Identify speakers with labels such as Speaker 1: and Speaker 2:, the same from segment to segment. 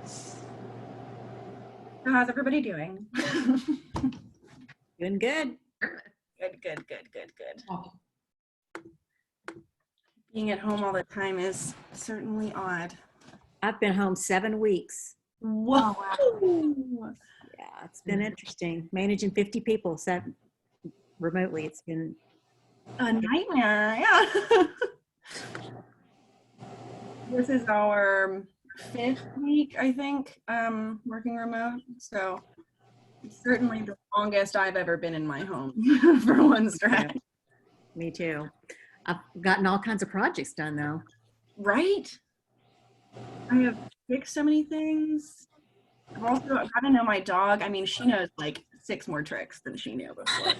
Speaker 1: So how's everybody doing?
Speaker 2: Doing good.
Speaker 1: Good. Being at home all the time is certainly odd.
Speaker 2: I've been home 7 weeks.
Speaker 1: Whoa.
Speaker 2: Yeah, it's been interesting. Managing 50 people remotely. It's been
Speaker 1: a nightmare. Yeah. This is our 5th week, I think, working remote. So it's certainly the longest I've ever been in my home for one stretch.
Speaker 2: Me too. I've gotten all kinds of projects done though.
Speaker 1: Right? I have fixed so many things. I've got to know my dog. I mean, she knows like 6 more tricks than she knew before.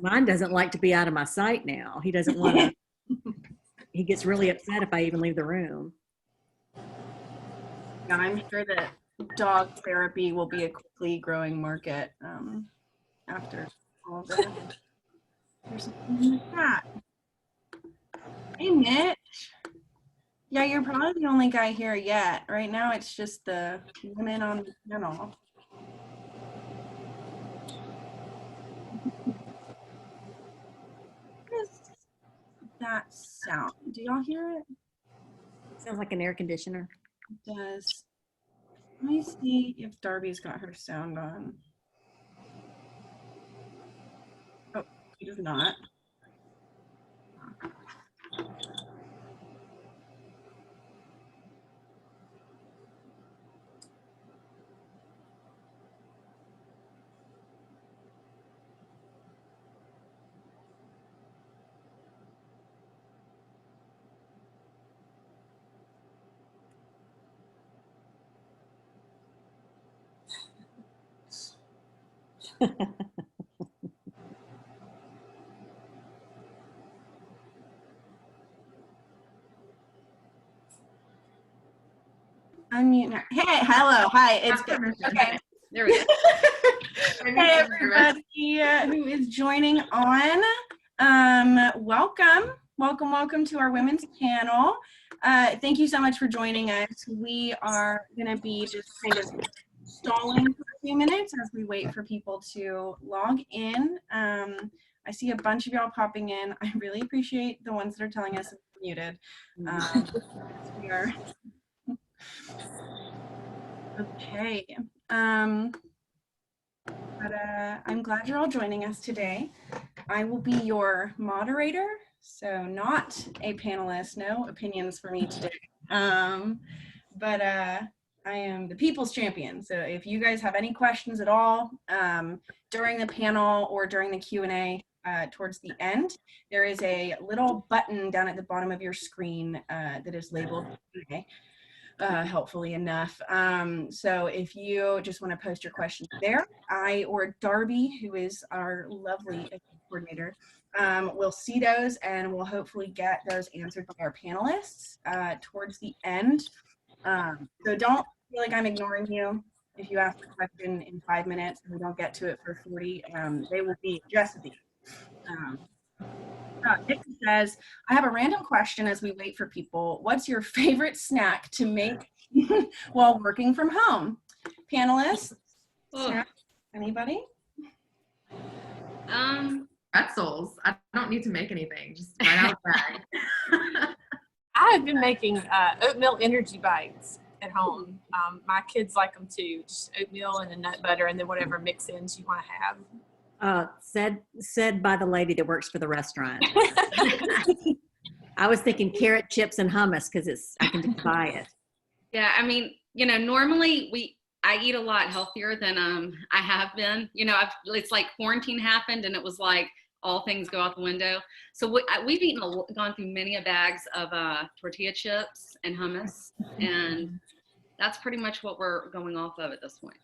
Speaker 2: Mine doesn't like to be out of my sight now. He doesn't want to. He gets really upset if I even leave the room.
Speaker 1: Yeah, I'm sure that dog therapy will be a quickly growing market after all of this. There's something in the chat. Hey, Mitch. Yeah, you're probably the only guy here yet. Right now, it's just the women on the panel. What is that sound? Do y'all hear it?
Speaker 2: Sounds like an air conditioner.
Speaker 1: It does. Let me see if Darby's got her sound on. Oh, she does not. Unmute her. Hey, hello, hi, it's good. Okay, there we go. Hey, everybody who is joining on. Welcome to our women's panel. Thank you so much for joining us. We are going to be just kind of stalling for a few minutes as we wait for people to log in. I see a bunch of y'all popping in. I really appreciate the ones that are telling us it's muted. We are. Okay. I'm glad you're all joining us today. I will be your moderator, so not a panelist, no opinions for me today. But I am the people's champion. So if you guys have any questions at all during the panel or during the Q&A towards the end, there is a little button down at the bottom of your screen that is labeled Q&A. Helpfully enough. So if you just want to post your questions there, I or Darby, who is our lovely coordinator, will see those and we'll hopefully get those answered by our panelists towards the end. So don't feel like I'm ignoring you. If you ask a question in 5 minutes and we don't get to it for 40, they will be just these. Nick says, I have a random question as we wait for people. What's your favorite snack to make while working from home? Panelists? Snacks? Anybody?
Speaker 3: Pretzels. I don't need to make anything, just right out of the bag.
Speaker 4: I have been making oatmeal energy bites at home. My kids like them too. Just oatmeal and the nut butter and then whatever mix-ins you want to have.
Speaker 2: Said by the lady that works for the restaurant. I was thinking carrot chips and hummus because I can just buy it.
Speaker 5: Yeah, I mean, normally I eat a lot healthier than I have been. It's like quarantine happened and it was like all things go out the window. So we've gone through many bags of tortilla chips and hummus, and that's pretty much what we're going off of at this point.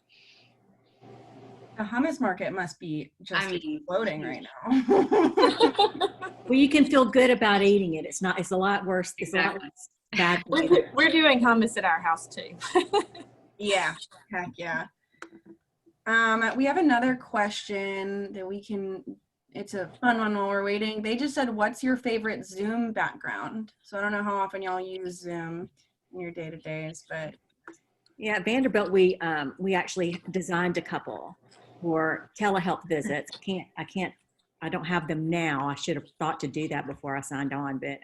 Speaker 1: The hummus market must be just exploding right now.
Speaker 2: Well, you can feel good about eating it. It's a lot worse. It's a lot less bad.
Speaker 4: We're doing hummus at our house too.
Speaker 1: Yeah, heck yeah. We have another question that it's a fun one while we're waiting. They just said, what's your favorite Zoom background? So I don't know how often y'all use Zoom in your day-to-days, but
Speaker 2: Yeah, at Vanderbilt, we actually designed a couple for telehealth visits. I don't have them now. I should have thought to do that before I signed on, but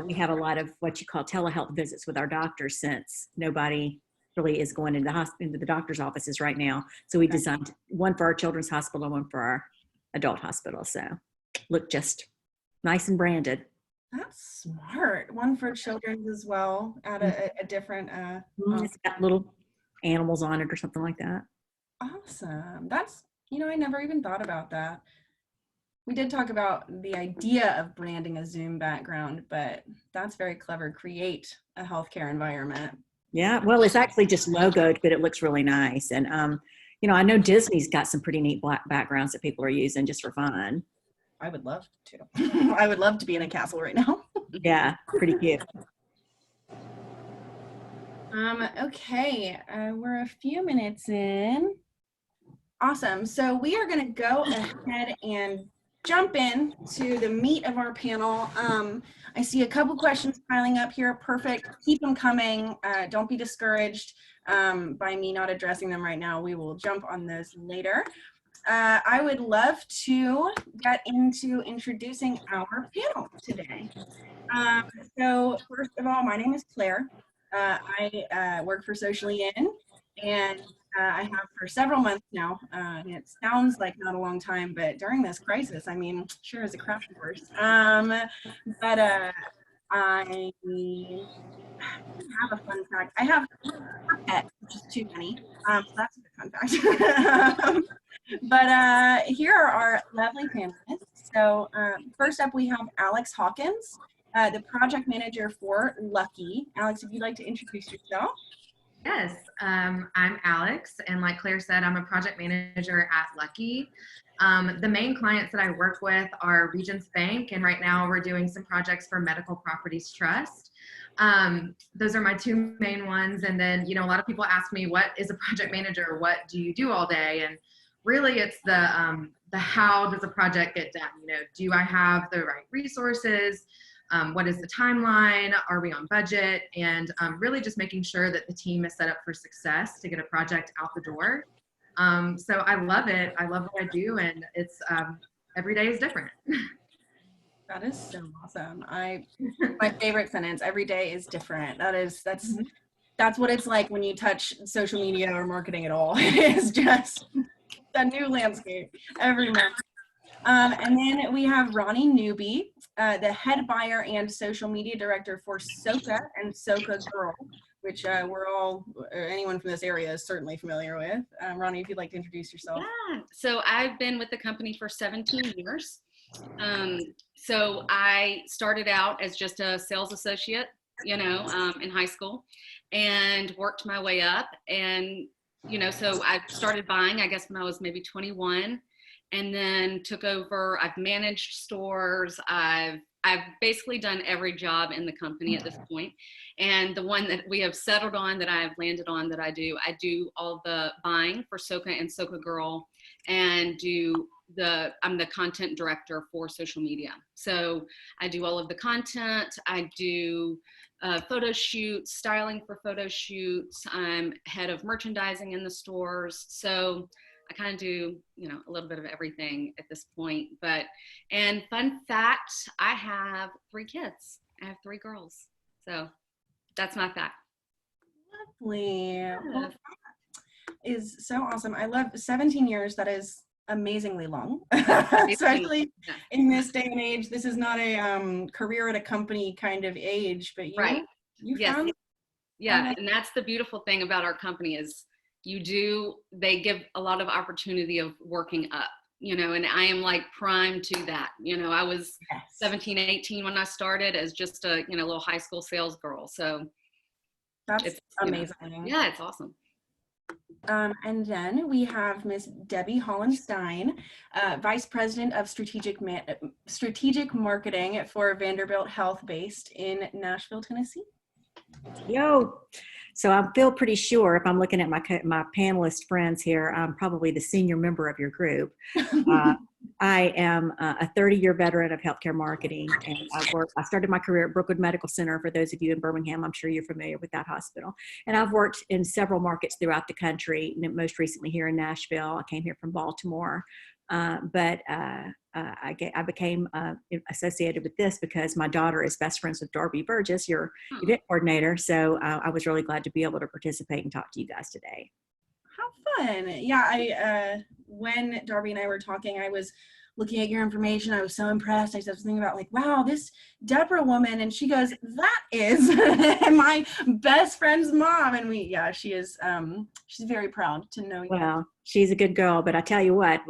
Speaker 2: we have a lot of what you call telehealth visits with our doctors since nobody really is going into the doctor's offices right now. So we designed one for our children's hospital and one for our adult hospital. So look just nice and branded.
Speaker 1: That's smart. One for children as well, at a different
Speaker 2: It's got little animals on it or something like that.
Speaker 1: awesome. That's, I never even thought about that. We did talk about the idea of branding a Zoom background, but that's very clever. Create a healthcare environment.
Speaker 2: Yeah, well, it's actually just logoed, but it looks really nice. And I know Disney's got some pretty neat black backgrounds that people are using just for fun.
Speaker 1: I would love to. I would love to be in a castle right now.
Speaker 2: Yeah, pretty cute.
Speaker 1: Okay, we're a few minutes in. Awesome. So we are going to go ahead and jump in to the meat of our panel. I see a couple questions piling up here. Perfect. Keep them coming. Don't be discouraged by me not addressing them right now. We will jump on those later. I would love to get into introducing our panel today. So first of all, my name is Claire. I work for Socially In, and I have for several months now. And it sounds like not a long time, but during this crisis, I mean, sure is a crash course. But I have a fun fact. I have a pet, which is too many. So that's a good fun fact. But here are our lovely panelists. So first up, we have Alex Hawkins, the project manager for Lucky. Alex, if you'd like to introduce yourself.
Speaker 3: Yes, I'm Alex, and like Claire said, I'm a project manager at Lucky. The main clients that I work with are Regions Bank, and right now we're doing some projects for Medical Properties Trust. Those are my two main ones, and then, a lot of people ask me, what is a project manager? What do you do all day? And really it's the how does a project get done? Do I have the right resources? What is the timeline? Are we on budget? And really just making sure that the team is set up for success to get a project out the door. So I love it. I love what I do, and it's every day is different.
Speaker 1: That is so awesome. My favorite sentence, every day is different. That's what it's like when you touch social media or marketing at all. It's just a new landscape every month. And then we have Ronnie Newby, the head buyer and social media director for Soka and Soka Girl, which anyone from this area is certainly familiar with. Ronnie, if you'd like to introduce yourself.
Speaker 5: Yeah, so I've been with the company for 17 years. So I started out as just a sales associate, in high school, and worked my way up. And, so I started buying, I guess, when I was maybe 21. And then took over. I've managed stores. I've basically done every job in the company at this point. And the one that we have settled on, that I've landed on, that I do all the buying for Soka and Soka Girl, and I'm the content director for social media. So I do all of the content. I do photo shoots, styling for photo shoots. I'm head of merchandising in the stores. So I kind of do, a little bit of everything at this point. And fun fact, I have 3 kids. I have 3 girls. So that's my fact.
Speaker 1: Lovely. Well, that is so awesome. I love 17 years. That is amazingly long. Especially in this day and age. This is not a career at a company kind of age, but found.
Speaker 5: Yeah, and that's the beautiful thing about our company is they give a lot of opportunity of working up, and I am like primed to that. I was 17, 18 when I started as just a, little high school sales girl. So
Speaker 1: that's amazing.
Speaker 5: Yeah, it's awesome.
Speaker 1: And then we have Miss Debbie Hollenstein, Vice President of Strategic Marketing for Vanderbilt Health based in Nashville, Tennessee.
Speaker 2: Yo. So I feel pretty sure if I'm looking at my panelist friends here, I'm probably the senior member of your group. I am a 30-year veteran of healthcare marketing, and I started my career at Brookwood Medical Center. For those of you in Birmingham, I'm sure you're familiar with that hospital. And I've worked in several markets throughout the country, most recently here in Nashville. I came here from Baltimore. But I became associated with this because my daughter is best friends with Darby Burgess, your event coordinator. So I was really glad to be able to participate and talk to you guys today.
Speaker 1: How fun. Yeah, when Darby and I were talking, I was looking at your information. I was so impressed. I was thinking about like, wow, this Deborah woman. And she goes, that is my best friend's mom. And she is, she's very proud to know you.
Speaker 2: Well, she's a good girl, but I tell you what,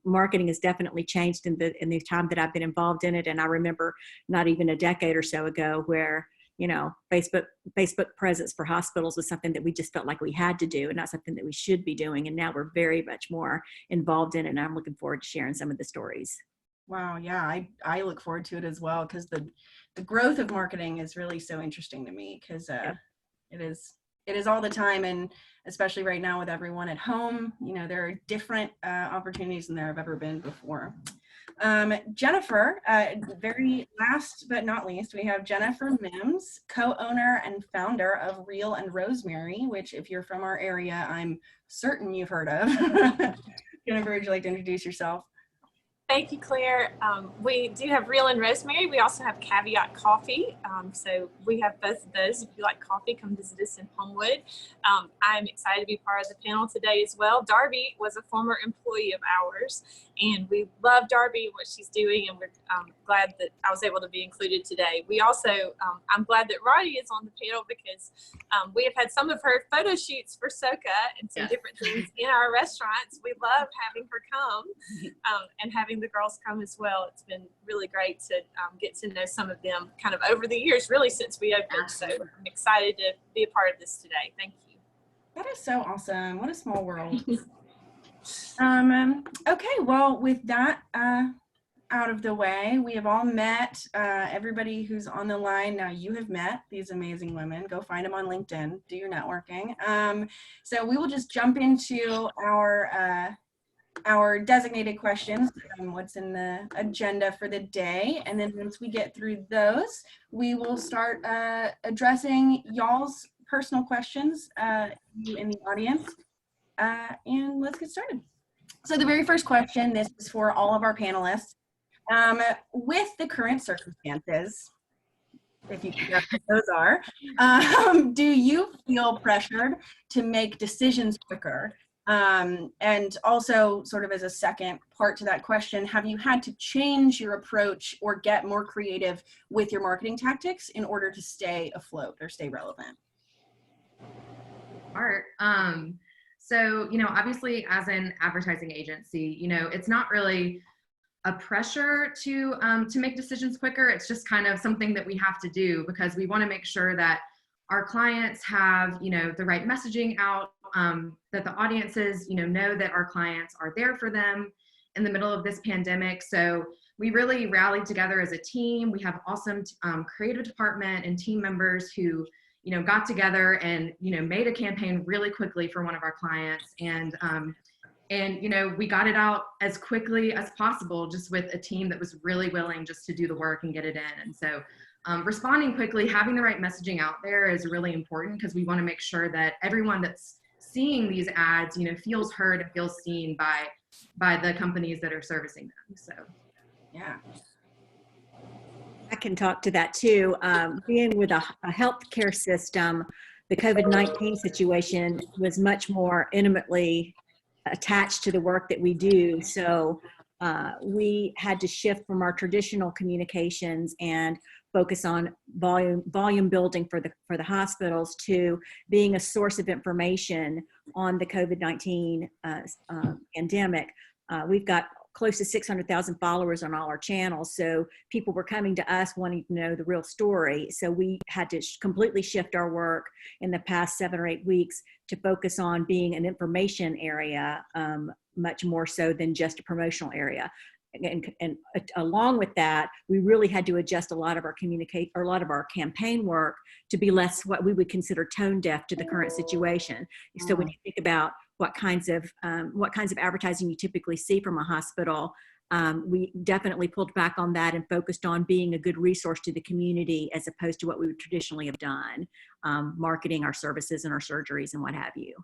Speaker 2: marketing has definitely changed in the time that I've been involved in it. And I remember not even a decade or so ago where, Facebook presence for hospitals was something that we just felt like we had to do and not something that we should be doing. And now we're very much more involved in it. And I'm looking forward to sharing some of the stories.
Speaker 1: Wow. Yeah. I look forward to it as well. Cause the growth of marketing is really so interesting to me because it is all the time. And especially right now with everyone at home, there are different opportunities than there have ever been before. Jennifer, very last but not least, we have Jennifer Mims, co-owner and founder of Real and Rosemary, which if you're from our area, I'm certain you've heard of. Jennifer, would you like to introduce yourself?
Speaker 4: Thank you, Claire. We do have Real and Rosemary. We also have Caveat Coffee. So we have both of those. If you like coffee, come visit us in Homewood. I'm excited to be part of the panel today as well. Darby was a former employee of ours, and we love Darby, what she's doing, and we're glad that I was able to be included today. We also, I'm glad that Roddy is on the panel because we have had some of her photo shoots for Soka and some different things in our restaurants. We love having her come and having the girls come as well. It's been really great to get to know some of them kind of over the years, really since we opened. So I'm excited to be a part of this today. Thank you.
Speaker 1: That is so awesome. What a small world. Okay, well, with that out of the way, we have all met. Everybody who's on the line now, you have met these amazing women. Go find them on LinkedIn. Do your networking. So we will just jump into our designated questions, what's in the agenda for the day. And then once we get through those, we will start addressing y'all's personal questions, you in the audience. And let's get started. So the very first question, this is for all of our panelists. With the current circumstances, if you can guess what those are, do you feel pressured to make decisions quicker? And also sort of as a second part to that question, have you had to change your approach or get more creative with your marketing tactics in order to stay afloat or stay relevant?
Speaker 3: Art. So, obviously as an advertising agency, it's not really a pressure to make decisions quicker. It's just kind of something that we have to do because we want to make sure that our clients have, the right messaging out, that the audiences, know that our clients are there for them in the middle of this pandemic. So we really rallied together as a team. We have awesome creative department and team members who, got together and, made a campaign really quickly for one of our clients. And we got it out as quickly as possible, just with a team that was really willing just to do the work and get it in. And so responding quickly, having the right messaging out there is really important because we want to make sure that everyone that's seeing these ads, feels heard and feels seen by the companies that are servicing them. So,
Speaker 1: yeah.
Speaker 2: I can talk to that too. Being with a healthcare system, the COVID-19 situation was much more intimately attached to the work that we do. So we had to shift from our traditional communications and focus on volume building for the hospitals to being a source of information on the COVID-19 pandemic. We've got close to 600,000 followers on all our channels. So people were coming to us wanting to know the real story. So we had to completely shift our work in the past 7 or 8 weeks to focus on being an information area, much more so than just a promotional area. and along with that, we really had to adjust a lot of our campaign work to be less what we would consider tone deaf to the current situation. So when you think about what kinds of advertising you typically see from a hospital, we definitely pulled back on that and focused on being a good resource to the community as opposed to what we would traditionally have done, marketing our services and our surgeries and what have you.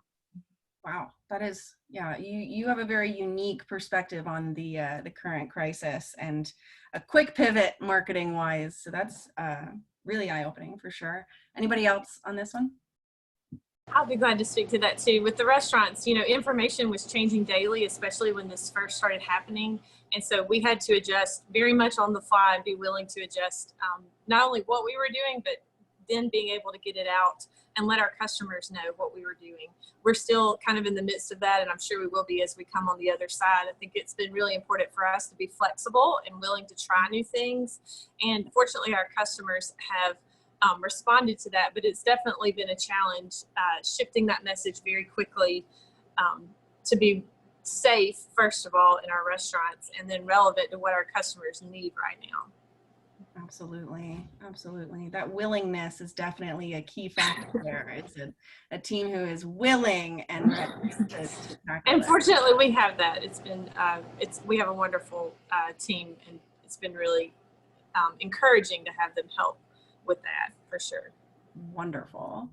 Speaker 1: Wow, that is, yeah, you have a very unique perspective on the current crisis and a quick pivot marketing wise. So that's really eye-opening for sure. Anybody else on this one?
Speaker 4: I'll be glad to speak to that too. With the restaurants, information was changing daily, especially when this first started happening. And so we had to adjust very much on the fly and be willing to adjust not only what we were doing, but then being able to get it out and let our customers know what we were doing. We're still kind of in the midst of that, and I'm sure we will be as we come on the other side. I think it's been really important for us to be flexible and willing to try new things. And fortunately, our customers have responded to that, but it's definitely been a challenge shifting that message very quickly to be safe, first of all, in our restaurants, and then relevant to what our customers need right now.
Speaker 1: Absolutely. Absolutely. That willingness is definitely a key factor there. It's a team who is willing and ready to tackle
Speaker 4: And
Speaker 1: it.
Speaker 4: fortunately, we have that. It's been, we have a wonderful team, and it's been really encouraging to have them help with that for sure.
Speaker 1: Wonderful.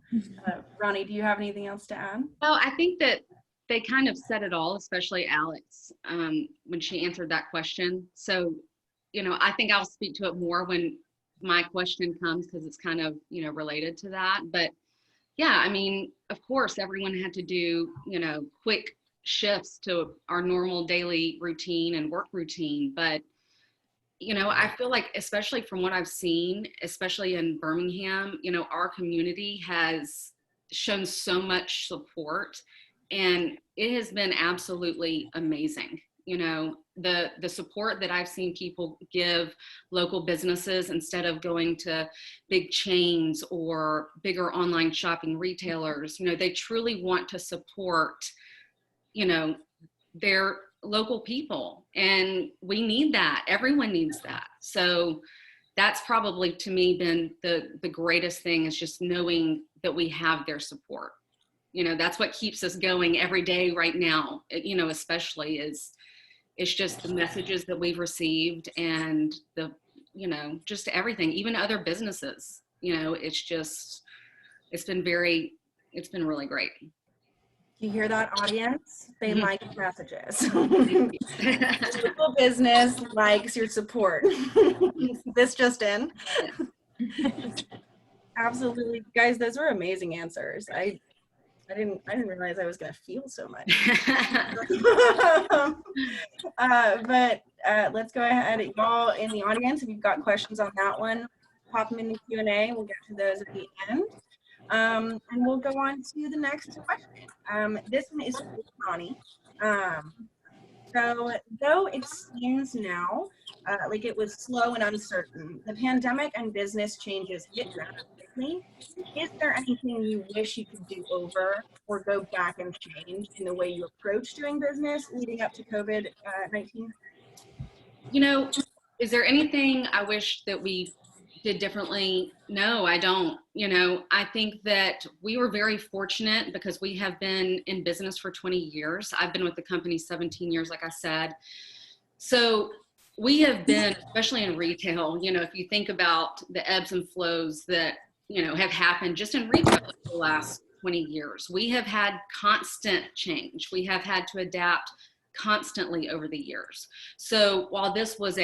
Speaker 1: Ronnie, do you have anything else to add?
Speaker 5: Well, I think that they kind of said it all, especially Alex, when she answered that question. So, I think I'll speak to it more when my question comes, because it's kind of, related to that. But yeah, I mean, of course, everyone had to do, quick shifts to our normal daily routine and work routine. But, I feel like, especially from what I've seen, especially in Birmingham, our community has shown so much support, and it has been absolutely amazing. The support that I've seen people give local businesses instead of going to big chains or bigger online shopping retailers, they truly want to support, their local people. And we need that. Everyone needs that. So that's probably, to me, been the greatest thing, is just knowing that we have their support. That's what keeps us going every day right now, especially it's just the messages that we've received and just everything, even other businesses, it's been really great.
Speaker 1: You hear that, audience? They like messages. Local business likes your support. This just in. Absolutely. Guys, those were amazing answers. I didn't realize I was going to feel so much. But let's go ahead. Y'all in the audience, if you've got questions on that one, pop them in the Q&A. We'll get to those at the end. And we'll go on to the next question. This one is for Connie. So though it seems now like it was slow and uncertain, the pandemic and business changes hit rapidly. Is there anything you wish you could do over or go back and change in the way you approach doing business leading up to COVID-19?
Speaker 5: Is there anything I wish that we did differently? No, I don't. I think that we were very fortunate because we have been in business for 20 years. I've been with the company 17 years, like I said. So we have been, especially in retail, if you think about the ebbs and flows that, have happened just in retail for the last 20 years, we have had constant change. We have had to adapt constantly over the years. So while this was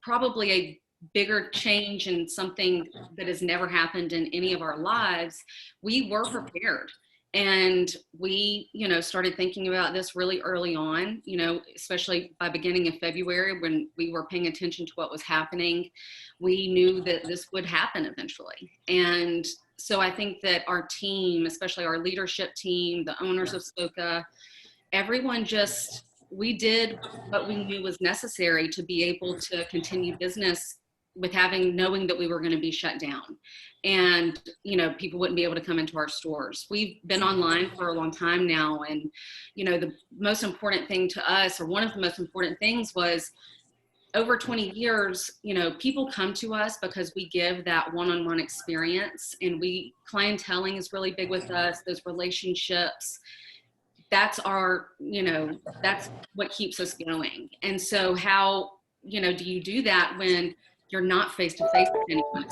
Speaker 5: probably a bigger change and something that has never happened in any of our lives, we were prepared. And we, started thinking about this really early on, especially by beginning of February when we were paying attention to what was happening. We knew that this would happen eventually. And so I think that our team, especially our leadership team, the owners of SOCA, everyone we did what we knew was necessary to be able to continue business with knowing that we were going to be shut down, and people wouldn't be able to come into our stores. We've been online for a long time now, and the most important thing to us, or one of the most important things, was over 20 years, you know, people come to us because we give that one-on-one experience, and clienteling is really big with us, those relationships. That's our, you know, that's what keeps us going. And so how, you know, do you do that when you're not face-to-face with anyone?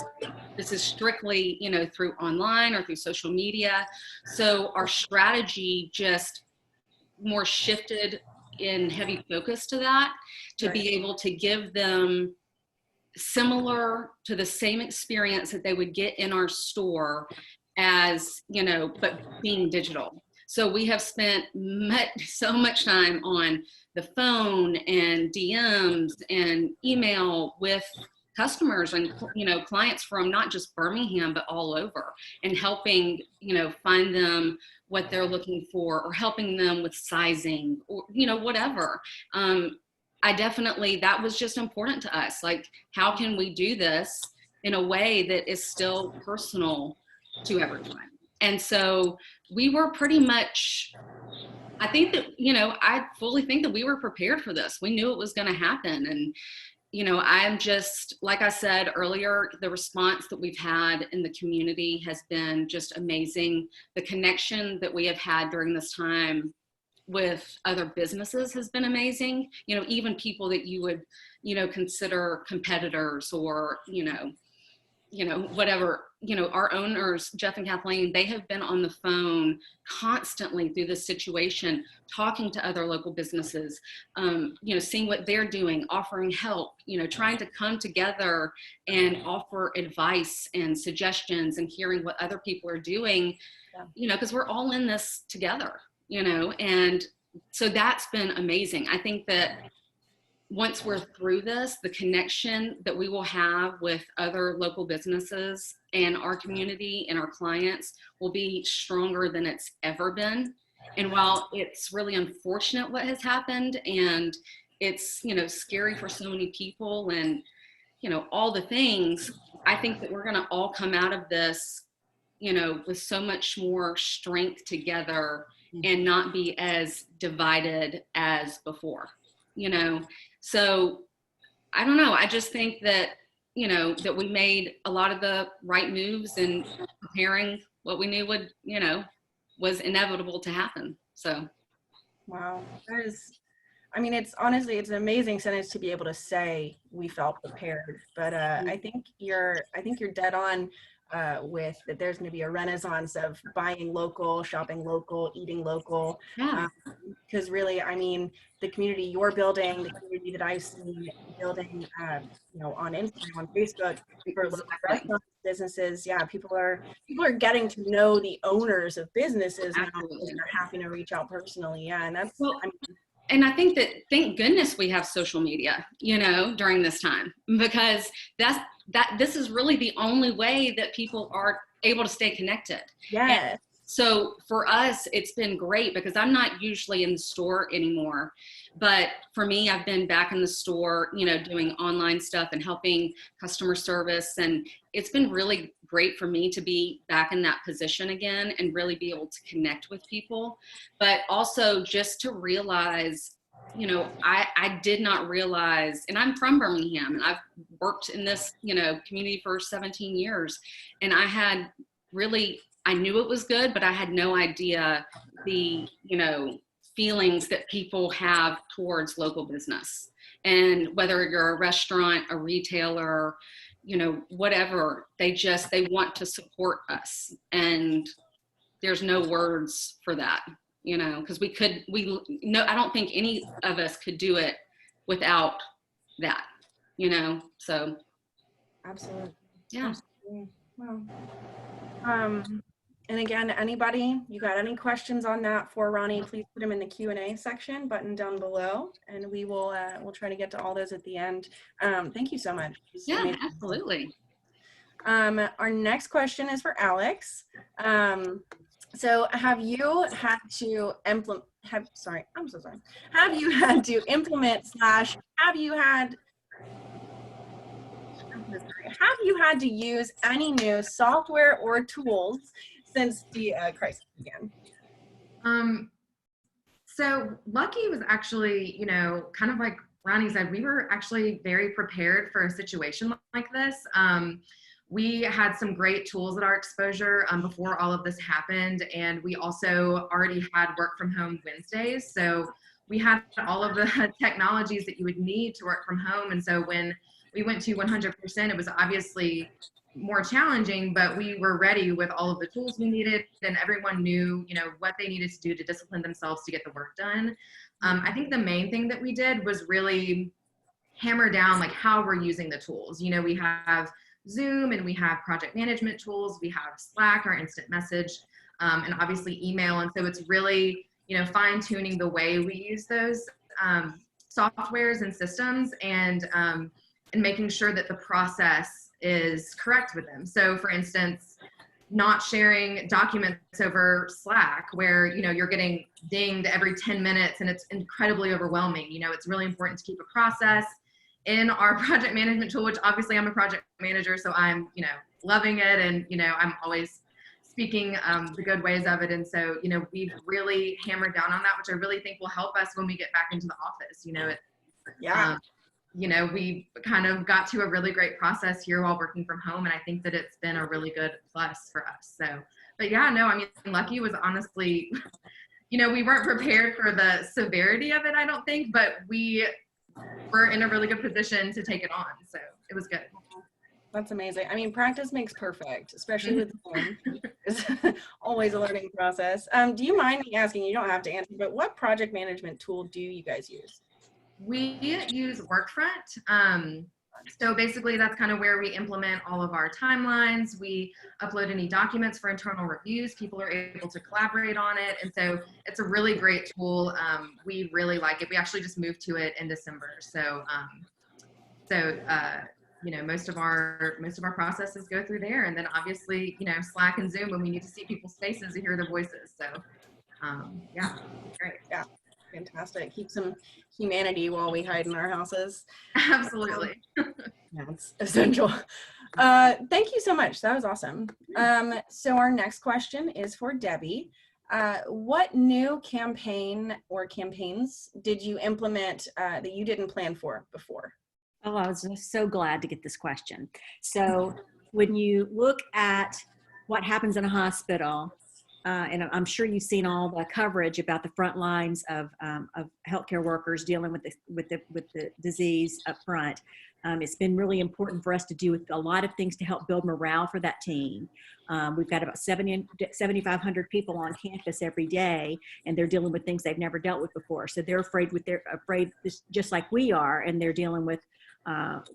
Speaker 5: This is strictly, you know, through online or through social media. So our strategy just more shifted in heavy focus to that, to be able to give them similar to the same experience that they would get in our store as, you know, but being digital. So we have spent so much time on the phone and DMs and email with customers and, you know, clients from not just Birmingham, but all over, and helping, you know, find them what they're looking for, or helping them with sizing, or, you know, whatever. I definitely, that was just important to us. Like, how can we do this in a way that is still personal to everyone? And so we were pretty much, I think that, you know, I fully think that we were prepared for this. We knew it was going to happen. And, you know, I'm just, like I said earlier, the response that we've had in the community has been just amazing. The connection that we have had during this time with other businesses has been amazing. You know, even people that you would, you know, consider competitors, or, you know, whatever, you know, our owners, Jeff and Kathleen, they have been on the phone constantly through this situation, talking to other local businesses, you know, seeing what they're doing, offering help, you know, trying to come together and offer advice and suggestions, and hearing what other people are doing, you know, because we're all in this together, you know. And so that's been amazing. I think that once we're through this, the connection that we will have with other local businesses and our community and our clients will be stronger than it's ever been. And while it's really unfortunate what has happened, and it's, you know, scary for so many people, and, you know, all the things, I think that we're going to all come out of this, you know, with so much more strength together, and not be as divided as before, you know. So I don't know. I just think that, you know, that we made a lot of the right moves in preparing what we knew would, you know, was inevitable to happen. So.
Speaker 1: Wow. That is, I mean, it's honestly, it's an amazing sentence to be able to say we felt prepared, but I think you're dead on with that. There's going to be a renaissance of buying local, shopping local, eating local.
Speaker 5: Yeah.
Speaker 1: Because really, I mean, the community you're building, the community that I've seen building, you know, on Instagram, on Facebook, for local restaurants, businesses, yeah, people are getting to know the owners of businesses now, because they're having to reach out personally. Yeah, and that's,
Speaker 5: well,
Speaker 1: I mean,
Speaker 5: and I think that, thank goodness we have social media, you know, during this time, because this is really the only way that people are able to stay connected.
Speaker 1: yes.
Speaker 5: And so for us, it's been great, because I'm not usually in the store anymore, but for me, I've been back in the store, you know, doing online stuff and helping customer service. And it's been really great for me to be back in that position again, and really be able to connect with people, but also just to realize, you know, I did not realize, and I'm from Birmingham, and I've worked in this, you know, community for 17 years. And I knew it was good, but I had no idea the, you know, feelings that people have towards local business. And whether you're a restaurant, a retailer, you know, whatever, they want to support us. And there's no words for that, you know, because I don't think any of us could do it without that, you know, so.
Speaker 1: Absolutely.
Speaker 5: Yeah.
Speaker 1: Absolutely. Wow. And again, anybody, you got any questions on that for Ronnie, please put them in the Q&A section button down below, and we will we'll try to get to all those at the end. Thank you so much.
Speaker 5: Yeah, absolutely.
Speaker 1: Our next question is for Alex. So have you had to implement, have you had to implement / have you had to use any new software or tools since the crisis began?
Speaker 3: So Lucky was actually, you know, kind of like Ronnie said, we were actually very prepared for a situation like this. We had some great tools at our exposure before all of this happened. And we also already had work from home Wednesdays. So we had all of the technologies that you would need to work from home. And so when we went to 100%, it was obviously more challenging, but we were ready with all of the tools we needed, and everyone knew, what they needed to do to discipline themselves to get the work done. I think the main thing that we did was really hammer down like how we're using the tools. We have Zoom, and we have project management tools, we have Slack, our instant message, and obviously email. And so it's really, fine tuning the way we use those softwares and systems, and making sure that the process is correct with them. So for instance, not sharing documents over Slack where, you're getting dinged every 10 minutes and it's incredibly overwhelming. It's really important to keep a process in our project management tool, which obviously I'm a project manager, so I'm, loving it. And, I'm always speaking the good ways of it. And so, we've really hammered down on that, which I really think will help us when we get back into the office. We kind of got to a really great process here while working from home. And I think that it's been a really good plus for us. So, but yeah, no, I mean, Lucky was honestly, we weren't prepared for the severity of it, I don't think, but we were in a really good position to take it on. So it was good.
Speaker 1: That's amazing. I mean, practice makes perfect, especially with Zoom. It's always a learning process. Do you mind me asking, you don't have to answer, but what project management tool do you guys use?
Speaker 3: We use Workfront. So basically that's kind of where we implement all of our timelines. We upload any documents for internal reviews. People are able to collaborate on it. And so it's a really great tool. We really like it. We actually just moved to it in December. So, most of our processes go through there. And then obviously, Slack and Zoom when we need to see people's faces to hear their voices. So, yeah, great.
Speaker 1: Yeah. Fantastic. Keep some humanity while we hide in our houses.
Speaker 3: Absolutely.
Speaker 1: Yeah, it's essential. Thank you so much. That was awesome. So our next question is for Debbie. What new campaign or campaigns did you implement that you didn't plan for before?
Speaker 2: Oh, I was just so glad to get this question. So when you look at what happens in a hospital, and I'm sure you've seen all the coverage about the front lines of healthcare workers dealing with the disease up front. It's been really important for us to do a lot of things to help build morale for that team. We've got about 7,500 people on campus every day, and they're dealing with things they've never dealt with before. So they're afraid just like we are, and they're dealing with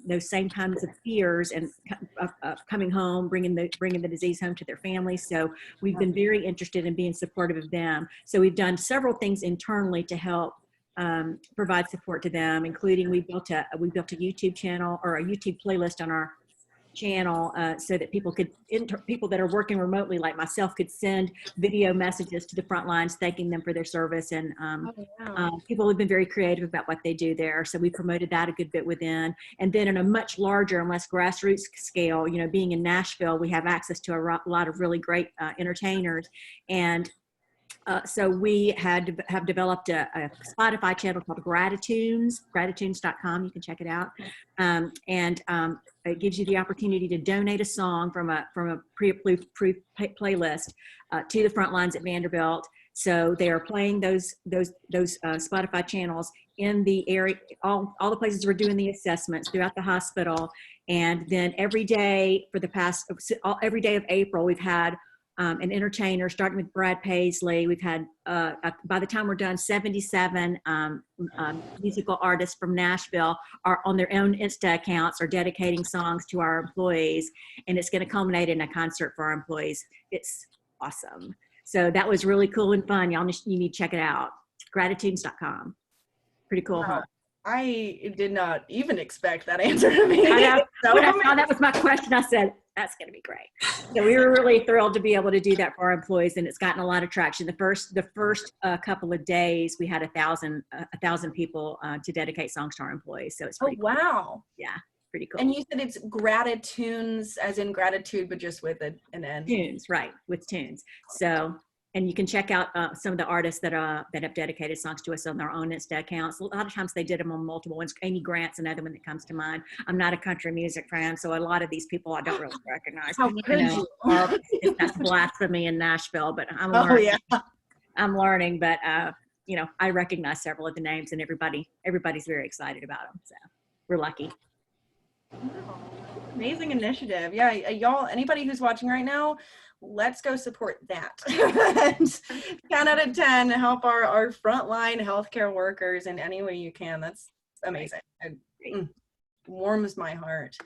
Speaker 2: those same kinds of fears and coming home, bringing the disease home to their families. So we've been very interested in being supportive of them. So we've done several things internally to help provide support to them, including we built a YouTube channel or a YouTube playlist on our channel so that people that are working remotely like myself could send video messages to the front lines thanking them for their service. And people have been very creative about what they do there. So we promoted that a good bit within. And then in a much larger and less grassroots scale, being in Nashville, we have access to a lot of really great entertainers. And so we have developed a Spotify channel called Gratitunes.com. You can check it out. It gives you the opportunity to donate a song from a pre-approved playlist to the front lines at Vanderbilt. So they are playing those Spotify channels in the area, all the places we're doing the assessments throughout the hospital. And then every day every day of April, we've had an entertainer, starting with Brad Paisley. We've had, by the time we're done, 77 musical artists from Nashville are on their own Insta accounts are dedicating songs to our employees, and it's going to culminate in a concert for our employees. It's awesome. So that was really cool and fun. You need to check it out. Gratitudes.com. Pretty cool, huh?
Speaker 1: I did not even expect that answer to me.
Speaker 2: I know. When I saw that was my question, I said, that's going to be great. So we were really thrilled to be able to do that for our employees, and it's gotten a lot of traction. The first couple of days, we had 1,000 people to dedicate songs to our employees. So it's pretty cool.
Speaker 1: Wow.
Speaker 2: Yeah, pretty cool.
Speaker 1: And you said it's Gratitunes, as in gratitude, but just with an N.
Speaker 2: Tunes, right, with tunes. So And you can check out some of the artists that have dedicated songs to us on their own Insta accounts. A lot of times they did them on multiple ones. Amy Grant's another one that comes to mind. I'm not a country music fan, so a lot of these people I don't really recognize.
Speaker 1: How could you?
Speaker 2: That's blasphemy in Nashville, but I'm
Speaker 1: Oh,
Speaker 2: learning.
Speaker 1: yeah.
Speaker 2: I'm learning, but I recognize several of the names, and everybody's very excited about them. So we're lucky.
Speaker 1: Amazing initiative. Yeah, y'all, anybody who's watching right now, let's go support that. 10 out of 10, help our frontline healthcare workers in any way you can. That's amazing. It warms my heart.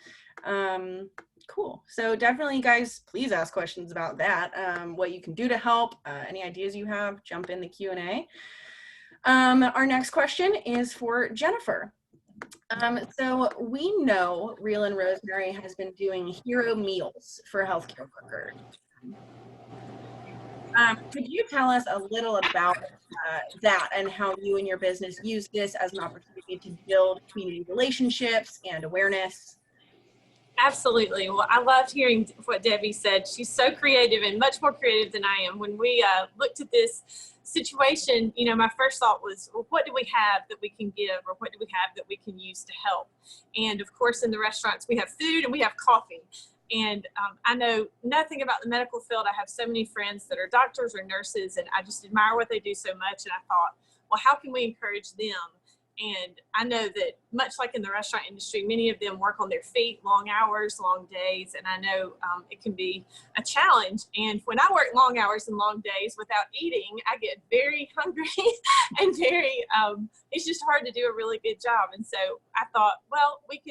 Speaker 1: Cool. So definitely, guys, please ask questions about that. What you can do to help, any ideas you have, jump in the Q&A. Our next question is for Jennifer. So we know Real and Rosemary has been doing hero meals for healthcare workers. Could you tell us a little about that and how you and your business use this as an opportunity to build community relationships and awareness?
Speaker 4: Absolutely. Well, I loved hearing what Debbie said. She's so creative and much more creative than I am. When we looked at this situation, my first thought was, well, what do we have that we can give, or what do we have that we can use to help? And of course, in the restaurants, we have food and we have coffee. And I know nothing about the medical field. I have so many friends that are doctors or nurses, and I just admire what they do so much. And I thought, well, how can we encourage them? And I know that much like in the restaurant industry, many of them work on their feet, long hours, long days. And I know it can be a challenge. And when I work long hours and long days without eating, I get very hungry and it's just hard to do a really good job. And so I thought, well, we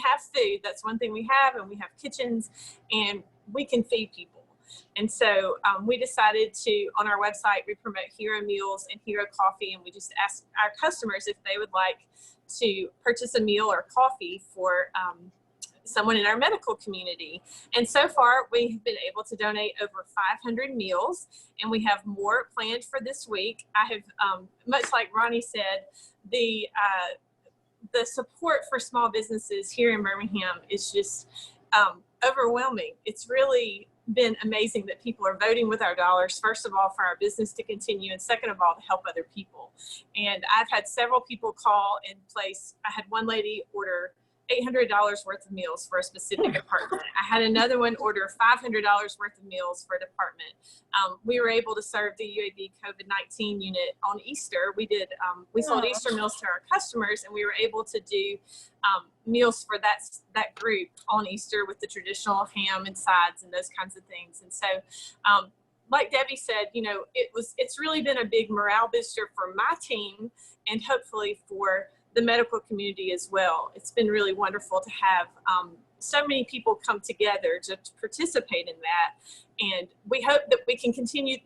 Speaker 4: have food. That's one thing we have. And we have kitchens, and we can feed people. And so we decided to, on our website, we promote hero meals and hero coffee, and we just ask our customers if they would like to purchase a meal or coffee for someone in our medical community. And so far, we've been able to donate over 500 meals, and we have more planned for this week. I have, much like Ronnie said, the support for small businesses here in Birmingham is just overwhelming. It's really been amazing that people are voting with our dollars, first of all, for our business to continue, and second of all, to help other people. And I've had several people call and place. I had one lady order $800 worth of meals for a specific department. I had another one order $500 worth of meals for a department. We were able to serve the UAB COVID-19 unit on Easter. We sold Easter meals to our customers, and we were able to do meals for that group on Easter with the traditional ham and sides and those kinds of things. And so, like Debbie said, it's really been a big morale booster for my team, and hopefully for the medical community as well. It's been really wonderful to have so many people come together to participate in that. And we hope that we can continue,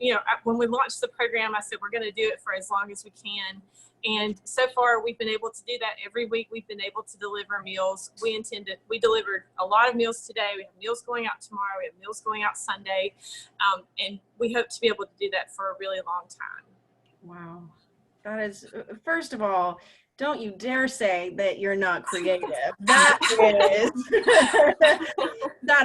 Speaker 4: when we launched the program, I said we're going to do it for as long as we can. And so far, we've been able to do that every week. We've been able to deliver meals. We delivered a lot of meals today. We have meals going out tomorrow. We have meals going out Sunday. And we hope to be able to do that for a really long time.
Speaker 1: Wow. That is, first of all, don't you dare say that you're not creative. That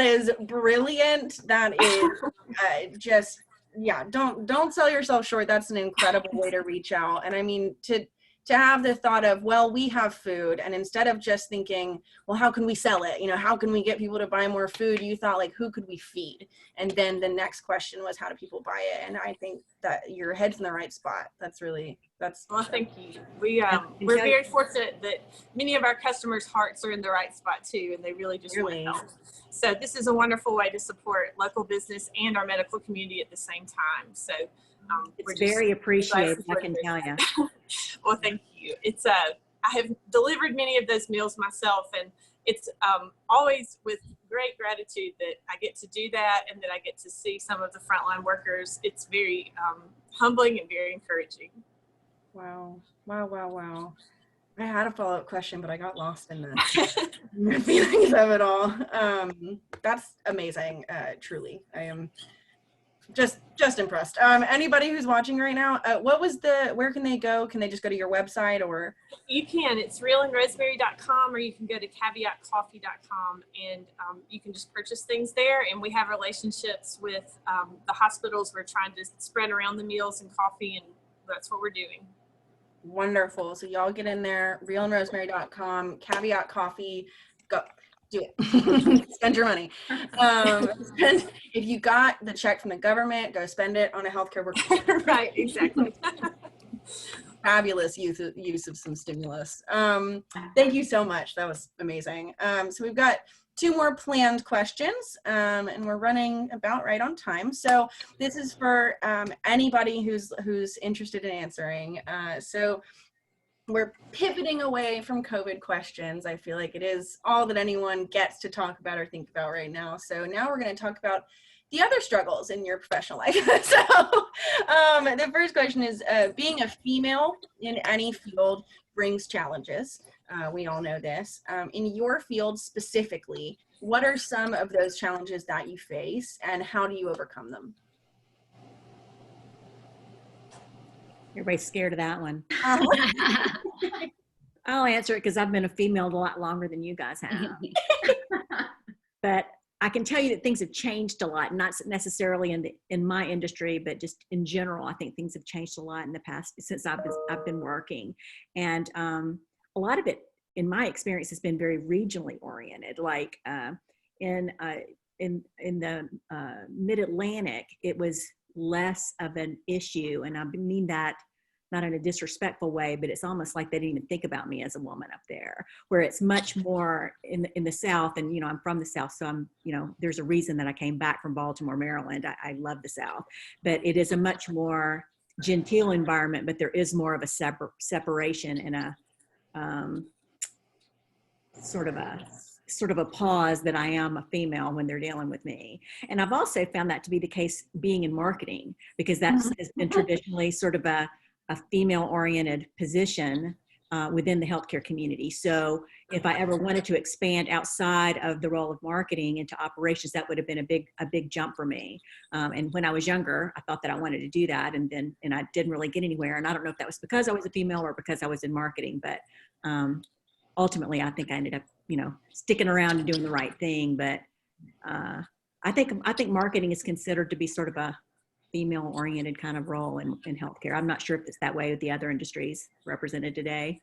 Speaker 1: is brilliant. That is just, yeah, don't sell yourself short. That's an incredible way to reach out. And I mean, to have the thought of, well, we have food, and instead of just thinking, well, how can we sell it? How can we get people to buy more food? You thought, like, who could we feed? And then the next question was, how do people buy it? And I think that your head's in the right spot. Well,
Speaker 4: thank you. We're very fortunate that many of our customers' hearts are in the right spot too, and they really just want to help. So this is a wonderful way to support local business and our medical community at the same time. So
Speaker 2: it's very appreciated, I can tell you.
Speaker 4: Well, thank you. I have delivered many of those meals myself, and it's always with great gratitude that I get to do that, and that I get to see some of the frontline workers. It's very humbling and very encouraging.
Speaker 1: Wow. I had a follow-up question, but I got lost in the feelings of it all. That's amazing, truly. I am just impressed. Anybody who's watching right now, where can they go? Can they just go to your website or?
Speaker 4: You can. It's realandrosemary.com, or you can go to caveatcoffee.com, and you can just purchase things there. And we have relationships with the hospitals. We're trying to spread around the meals and coffee, and that's what we're doing.
Speaker 1: Wonderful. So y'all get in there, realandrosemary.com, Caveat Coffee, go do it. Spend your money. If you got the check from the government, go spend it on a healthcare worker.
Speaker 4: Right, exactly.
Speaker 1: Fabulous use of some stimulus. Thank you so much. That was amazing. So we've got 2 more planned questions, and we're running about right on time. So this is for anybody who's interested in answering. So we're pivoting away from COVID questions. I feel like it is all that anyone gets to talk about or think about right now. So now we're going to talk about the other struggles in your professional life. So the first question is, being a female in any field brings challenges. We all know this. In your field specifically, what are some of those challenges that you face, and how do you overcome them?
Speaker 2: Everybody's scared of that one. I'll answer it because I've been a female a lot longer than you guys have. But I can tell you that things have changed a lot, not necessarily in my industry, but just in general. I think things have changed a lot in the past since I've been working, and a lot of it, in my experience, has been very regionally oriented. Like in the Mid-Atlantic, it was less of an issue, and I mean that not in a disrespectful way, but it's almost like they didn't even think about me as a woman up there, where it's much more in the South. And, you know, I'm from the South, so I'm, you know, there's a reason that I came back from Baltimore, Maryland. I love the South, but it is a much more genteel environment, but there is more of a separation and a sort of a pause that I am a female when they're dealing with me. And I've also found that to be the case being in marketing, because that's has been traditionally sort of a female-oriented position within the healthcare community. So if I ever wanted to expand outside of the role of marketing into operations, that would have been a big jump for me. And when I was younger, I thought that I wanted to do that, and I didn't really get anywhere. And I don't know if that was because I was a female or because I was in marketing, but ultimately, I think I ended up, you know, sticking around and doing the right thing. But I think marketing is considered to be sort of a female-oriented kind of role in healthcare. I'm not sure if it's that way with the other industries represented today.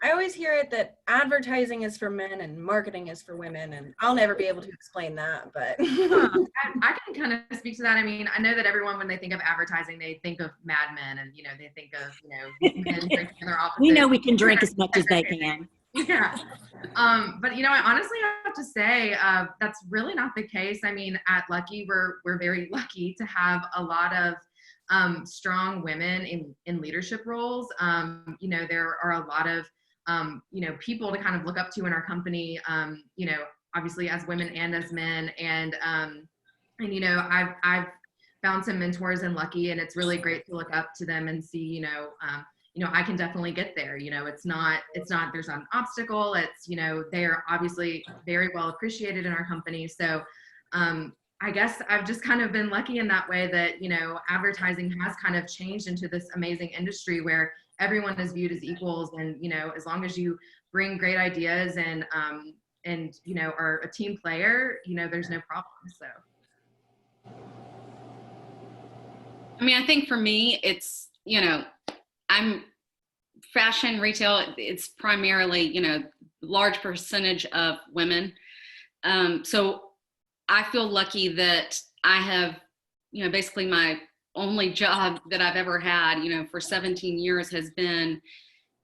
Speaker 1: I always hear it that advertising is for men and marketing is for women, and I'll never be able to explain that, but.
Speaker 3: I can kind of speak to that. I mean, I know that everyone, when they think of advertising, they think of Mad Men, and, you know, they think of, you know, men drinking in their offices.
Speaker 2: We know we can drink as much as they can.
Speaker 3: Yeah. But, you know, I honestly have to say that's really not the case. I mean, at Lucky, we're very lucky to have a lot of strong women in leadership roles. You know, there are a lot of, you know, people to kind of look up to in our company, you know, obviously as women and as men. And you know, I've found some mentors in Lucky, and it's really great to look up to them and see, you know, I can definitely get there. You know, there's not an obstacle. It's, you know, they're obviously very well appreciated in our company. So I guess I've just kind of been lucky in that way that, you know, advertising has kind of changed into this amazing industry where everyone is viewed as equals. And, you know, as long as you bring great ideas and you know, are a team player, you know, there's no problem. So.
Speaker 5: I mean, I think for me, it's, you know, I'm fashion retail. It's primarily, you know, large percentage of women. So I feel lucky that I have, you know, basically my only job that I've ever had, you know, for 17 years has been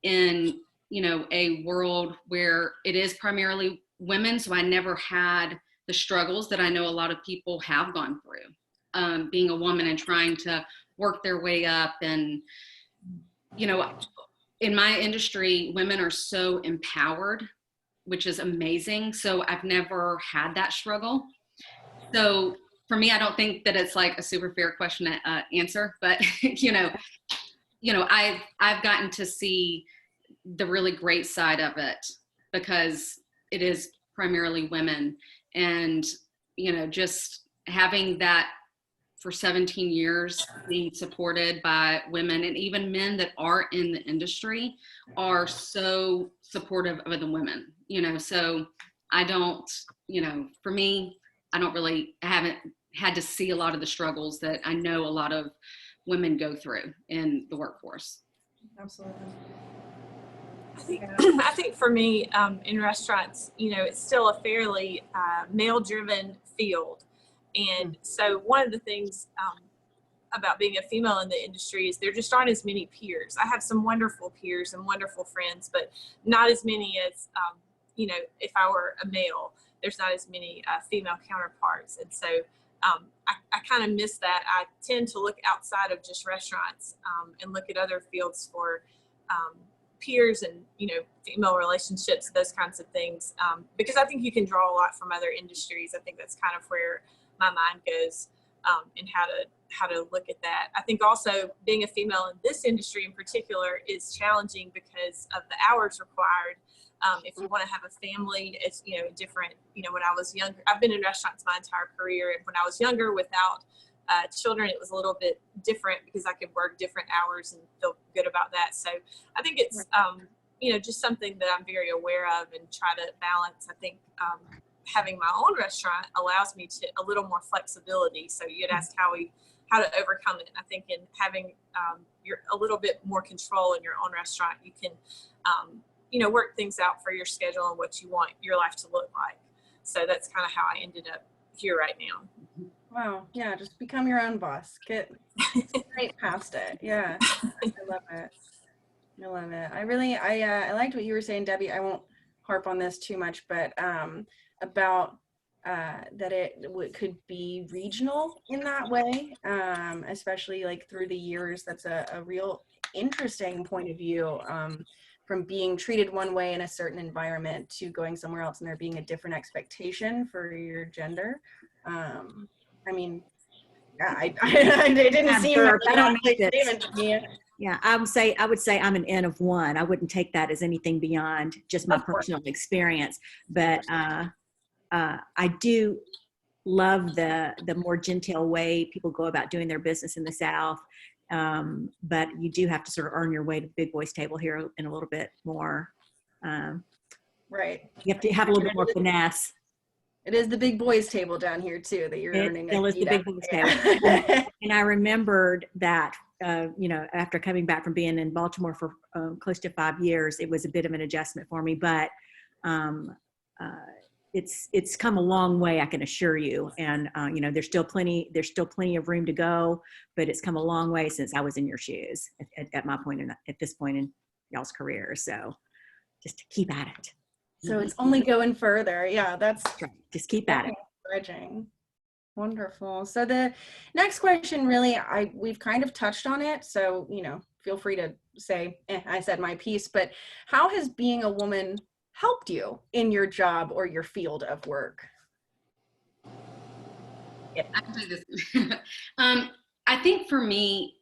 Speaker 5: in, you know, a world where it is primarily women. So I never had the struggles that I know a lot of people have gone through, being a woman and trying to work their way up. And, you know, in my industry, women are so empowered, which is amazing. So I've never had that struggle. So for me, I don't think that it's like a super fair question to answer, but you know, I've gotten to see the really great side of it because it is primarily women, and you know, just having that for 17 years being supported by women, and even men that are in the industry are so supportive of the women, so I don't, for me, I haven't had to see a lot of the struggles that I know a lot of women go through in the workforce.
Speaker 1: Absolutely.
Speaker 4: I think for me, in restaurants, it's still a fairly male-driven field. And so one of the things about being a female in the industry is there just aren't as many peers. I have some wonderful peers and wonderful friends, but not as many as, if I were a male, there's not as many female counterparts. And so I kind of miss that. I tend to look outside of just restaurants and look at other fields for peers and, female relationships, those kinds of things, because I think you can draw a lot from other industries. I think that's kind of where my mind goes and how to look at that. I think also being a female in this industry in particular is challenging because of the hours required. If you want to have a family, it's, different, when I was younger, I've been in restaurants my entire career. And when I was younger without children, it was a little bit different because I could work different hours and feel good about that. So I think it's, just something that I'm very aware of and try to balance. I think having my own restaurant allows me to a little more flexibility. So you had asked how to overcome it. I think in having you're a little bit more control in your own restaurant, you can, work things out for your schedule and what you want your life to look like. So that's kind of how I ended up here right now.
Speaker 1: Wow. Yeah. Just become your own boss. Get right past it. Yeah. I love it. I love it. I liked what you were saying, Debbie. I won't harp on this too much, but about that it could be regional in that way, especially like through the years. That's a real interesting point of view, from being treated one way in a certain environment to going somewhere else and there being a different expectation for your gender. I mean, yeah, it didn't seem like
Speaker 2: I don't know
Speaker 1: statement to me.
Speaker 2: Yeah, I would say I'm an N of one. I wouldn't take that as anything beyond just my personal experience. But I do love the more genteel way people go about doing their business in the South. But you do have to sort of earn your way to the big boys table here in a little bit more.
Speaker 1: Right.
Speaker 2: You have to have a little bit more finesse.
Speaker 1: It is the big boys table down here too that you're earning.
Speaker 2: It is the big boys table. And I remembered that, after coming back from being in Baltimore for close to 5 years, it was a bit of an adjustment for me, but it's come a long way, I can assure you. And there's still plenty of room to go, but it's come a long way since I was in your shoes at this point in y'all's career. So just keep at it.
Speaker 1: So it's only going further. Yeah, that's
Speaker 2: right. Just keep at it.
Speaker 1: Encouraging. Wonderful. So the next question, really, we've kind of touched on it. So, feel free to say, I said my piece, but how has being a woman helped you in your job or your field of work?
Speaker 5: I can do this. I think for me,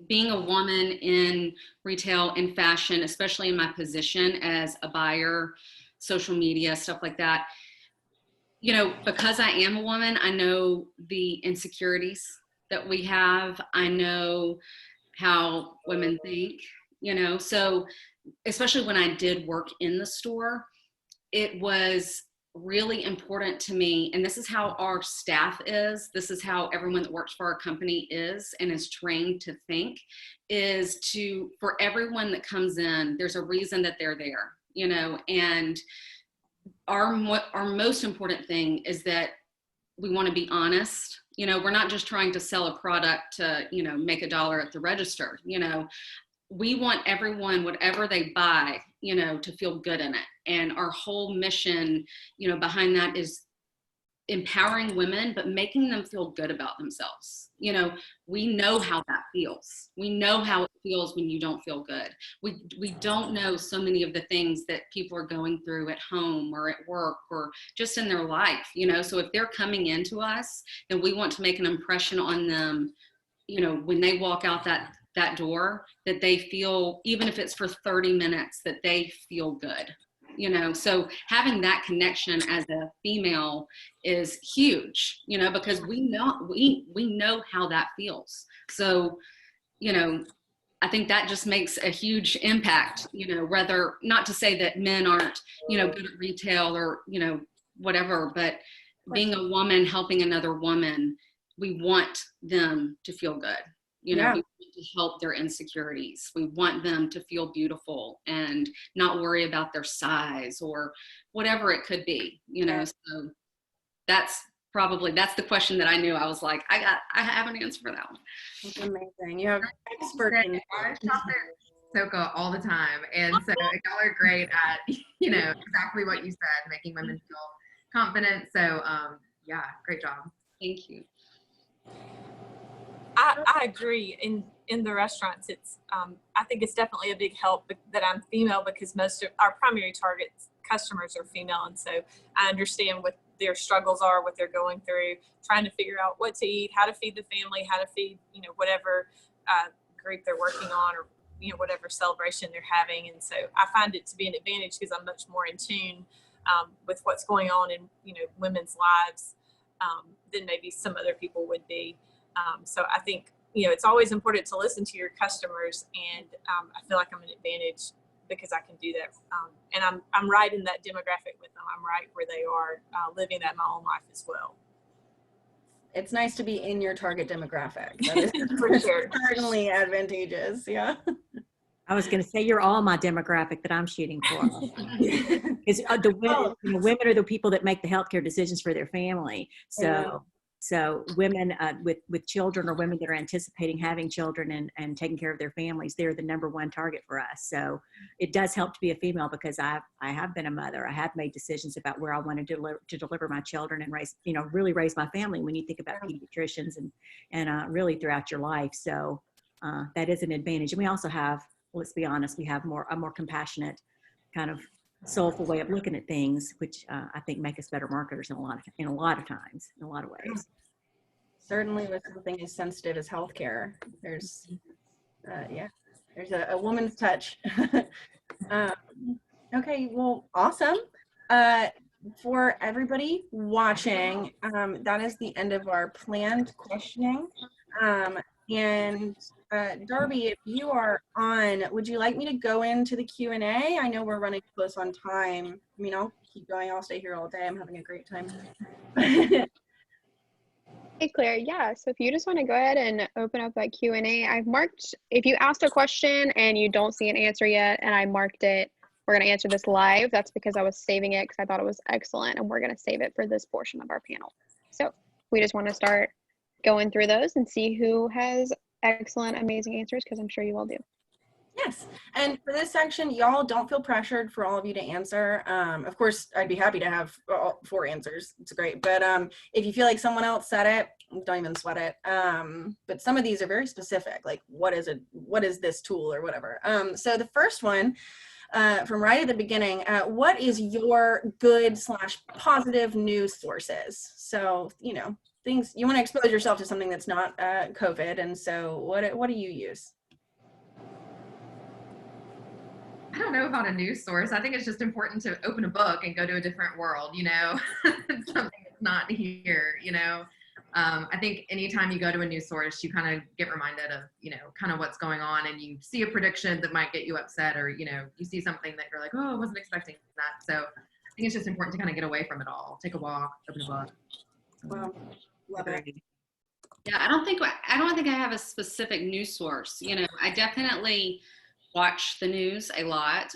Speaker 5: being a woman in retail and fashion, especially in my position as a buyer, social media, stuff like that, because I am a woman, I know the insecurities that we have. I know how women think, so especially when I did work in the store, it was really important to me, and this is how our staff is, this is how everyone that works for our company is and is trained to think, is for everyone that comes in, there's a reason that they're there, and our most important thing is that we want to be honest. We're not just trying to sell a product to, make $1 at the register. We want everyone, whatever they buy, to feel good in it. And our whole mission, behind that is empowering women, but making them feel good about themselves. We know how that feels. We know how it feels when you don't feel good. We don't know so many of the things that people are going through at home or at work or just in their life, so if they're coming into us, then we want to make an impression on them, when they walk out that door, that they feel, even if it's for 30 minutes, that they feel good, So having that connection as a female is huge, because we know how that feels. So, I think that just makes a huge impact, whether, not to say that men aren't, good at retail or, whatever, but being a woman helping another woman, we want them to feel good. We want to help their insecurities. We want them to feel beautiful and not worry about their size or whatever it could be, so that's the question that I knew. I was like, I have an answer for that one.
Speaker 1: That's amazing. You have expert in
Speaker 3: I shop there Soka all the time. And so y'all are great at, exactly what you said, making women feel confident. So yeah, great job.
Speaker 5: Thank you.
Speaker 4: I agree. In the restaurants, it's I think it's definitely a big help that I'm female, because most of our primary customers are female, and so I understand what their struggles are, what they're going through, trying to figure out what to eat, how to feed the family, how to feed whatever group they're working on, or whatever celebration they're having. And so I find it to be an advantage because I'm much more in tune with what's going on in women's lives than maybe some other people would be. So I think, it's always important to listen to your customers, and I feel like I'm an advantage because I can do that. And I'm right in that demographic with them. I'm right where they are, living that in my own life as well.
Speaker 1: It's nice to be in your target demographic. That is
Speaker 4: For sure.
Speaker 1: certainly advantageous. Yeah.
Speaker 2: I was going to say you're all my demographic that I'm shooting for. Because the women, women are the people that make the healthcare decisions for their family. So women with children, or women that are anticipating having children and taking care of their families, they're the number one target for us. So it does help to be a female, because I have been a mother. I have made decisions about where I wanted to deliver my children and raise, really raise my family when you think about pediatricians and really throughout your life. So that is an advantage. And we also have, let's be honest, we have a more compassionate, kind of soulful way of looking at things, which I think make us better marketers in a lot of times, in a lot of ways.
Speaker 1: Certainly with something as sensitive as healthcare, there's a woman's touch. Okay, well, awesome. For everybody watching, that is the end of our planned questioning. And Darby, if you are on, would you like me to go into the Q&A? I know we're running close on time. I mean, I'll keep going. I'll stay here all day. I'm having a great time.
Speaker 6: Hey, Claire. Yeah, so if you just want to go ahead and open up that Q&A, I've marked, if you asked a question and you don't see an answer yet, and I marked it, we're going to answer this live. That's because I was saving it because I thought it was excellent, and we're going to save it for this portion of our panel. So we just want to start going through those and see who has excellent, amazing answers, because I'm sure you all do.
Speaker 1: Yes, and for this section, y'all don't feel pressured for all of you to answer. Of course, I'd be happy to have all 4 answers. It's great, but if you feel like someone else said it, don't even sweat it. But some of these are very specific, like what is this tool or whatever. So the first one, from right at the beginning, what is your good/positive news sources? So, things you want to expose yourself to, something that's not COVID, and so what do you use?
Speaker 3: I don't know about a news source. I think it's just important to open a book and go to a different world, something that's not here, I think anytime you go to a news source, you kind of get reminded of, kind of what's going on, and you see a prediction that might get you upset, or, you see something that you're like, oh, I wasn't expecting that. So I think it's just important to kind of get away from it all. Take a walk, open a book.
Speaker 1: Well, love it.
Speaker 5: Yeah, I don't think I have a specific news source. I definitely watch the news a lot,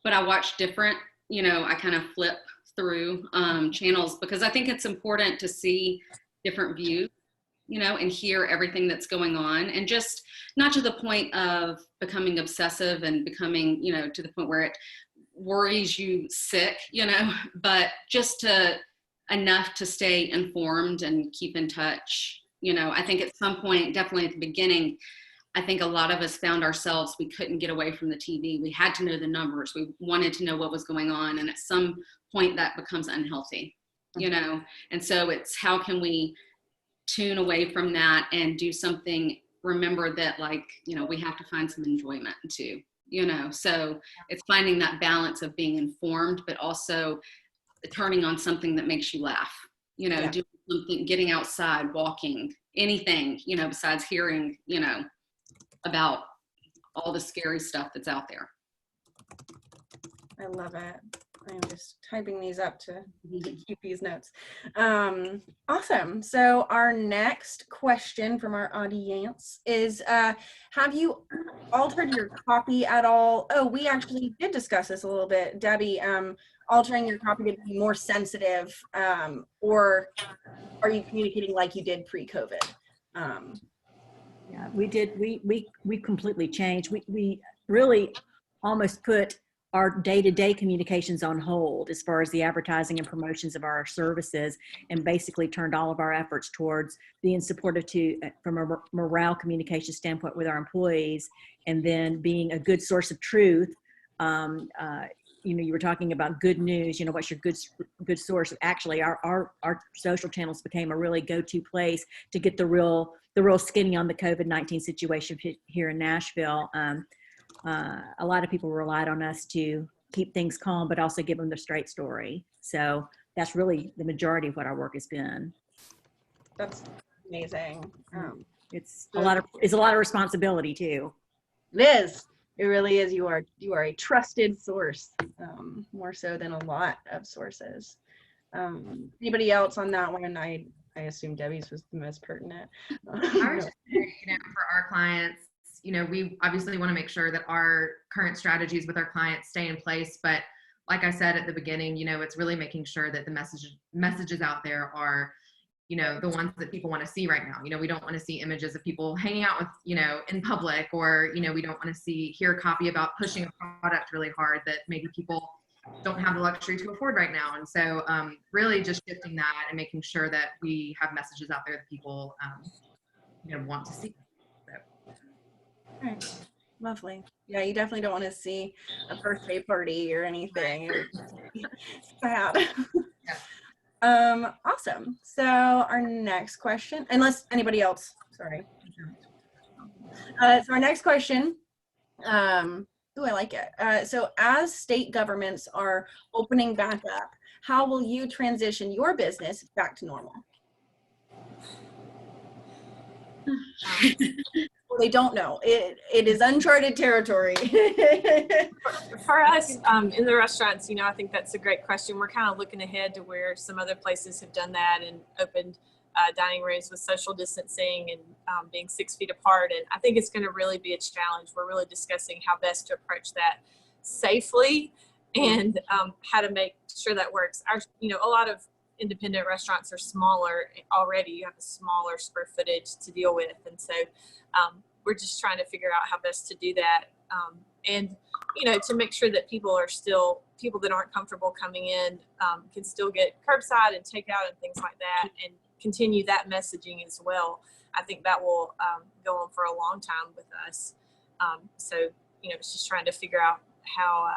Speaker 5: but I watch different, I kind of flip through channels, because I think it's important to see different views, and hear everything that's going on, and just not to the point of becoming obsessive and becoming, to the point where it worries you sick, but just enough to stay informed and keep in touch. I think at some point, definitely at the beginning, I think a lot of us found ourselves, we couldn't get away from the TV. We had to know the numbers. We wanted to know what was going on. And at some point that becomes unhealthy, And so it's, how can we tune away from that and do something, remember that, we have to find some enjoyment too, you know, so it's finding that balance of being informed, but also turning on something that makes you laugh, you know,
Speaker 1: Yeah.
Speaker 5: doing something, getting outside, walking, anything, you know, besides hearing, you know, about all the scary stuff that's out there.
Speaker 1: I love it. I'm just typing these up to keep these notes. Awesome. So our next question from our audience is, have you altered your copy at all? Oh, we actually did discuss this a little bit, Debbie, altering your copy to be more sensitive, or are you communicating like you did pre-COVID?
Speaker 2: Yeah, we did. We completely changed. We really almost put our day-to-day communications on hold as far as the advertising and promotions of our services, and basically turned all of our efforts towards being supportive from a morale communication standpoint with our employees, and then being a good source of truth. You know, you were talking about good news, you know, what's your good source? Actually, our social channels became a really go-to place to get the real skinny on the COVID-19 situation here in Nashville. A lot of people relied on us to keep things calm, but also give them the straight story. So that's really the majority of what our work has been.
Speaker 1: That's amazing.
Speaker 2: It's a lot of responsibility too.
Speaker 1: It is. It really is. You are a trusted source, more so than a lot of sources. Anybody else on that one? I assume Debbie's was the most pertinent.
Speaker 3: I was just, you know, for our clients, you know, we obviously want to make sure that our current strategies with our clients stay in place. But like I said at the beginning, you know, it's really making sure that the messages out there are, you know, the ones that people want to see right now. You know, we don't want to see images of people hanging out with, you know, in public, or, you know, we don't want to hear a copy about pushing a product really hard that maybe people don't have the luxury to afford right now. And so really just shifting that and making sure that we have messages out there that people, you know, want to see.
Speaker 1: Right. Lovely. Yeah, you definitely don't want to see a birthday party or anything. It's sad. Awesome. So our next question, unless anybody else, sorry. So our next question, oh, I like it. So as state governments are opening back up, how will you transition your business back to normal? Well, they don't know. It is uncharted territory.
Speaker 4: For us in the restaurants, you know, I think that's a great question. We're kind of looking ahead to where some other places have done that and opened dining rooms with social distancing and being 6 feet apart. And I think it's going to really be a challenge. We're really discussing how best to approach that safely and how to make sure that works. You know, a lot of independent restaurants are smaller already. You have a smaller square footage to deal with. And so we're just trying to figure out how best to do that. And, you know, to make sure that people that aren't comfortable coming in can still get curbside and takeout and things like that, and continue that messaging as well. I think that will go on for a long time with us. So, you know, it's just trying to figure out how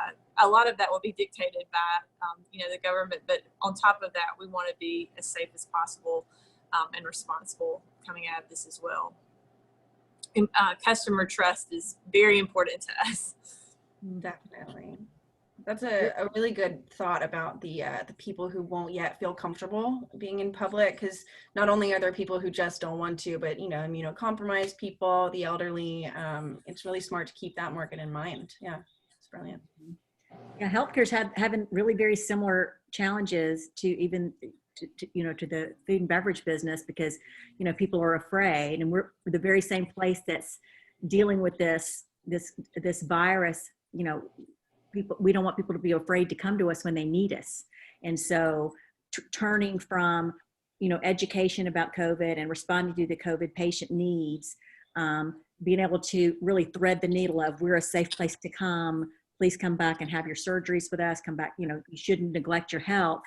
Speaker 4: a lot of that will be dictated by, you know, the government. But on top of that, we want to be as safe as possible and responsible coming out of this as well. And, customer trust is very important to us.
Speaker 1: Definitely. That's a really good thought about the people who won't yet feel comfortable being in public, because not only are there people who just don't want to, but, you know, immunocompromised people, the elderly. It's really smart to keep that market in mind. Yeah, it's brilliant.
Speaker 2: Yeah, healthcare's having really very similar challenges to even you know, to the food and beverage business, because, you know, people are afraid, and we're the very same place that's dealing with this virus. You know, we don't want people to be afraid to come to us when they need us. And so turning from, you know, education about COVID and responding to the COVID patient needs, being able to really thread the needle of, we're a safe place to come. Please come back and have your surgeries with us. Come back, you know, you shouldn't neglect your health.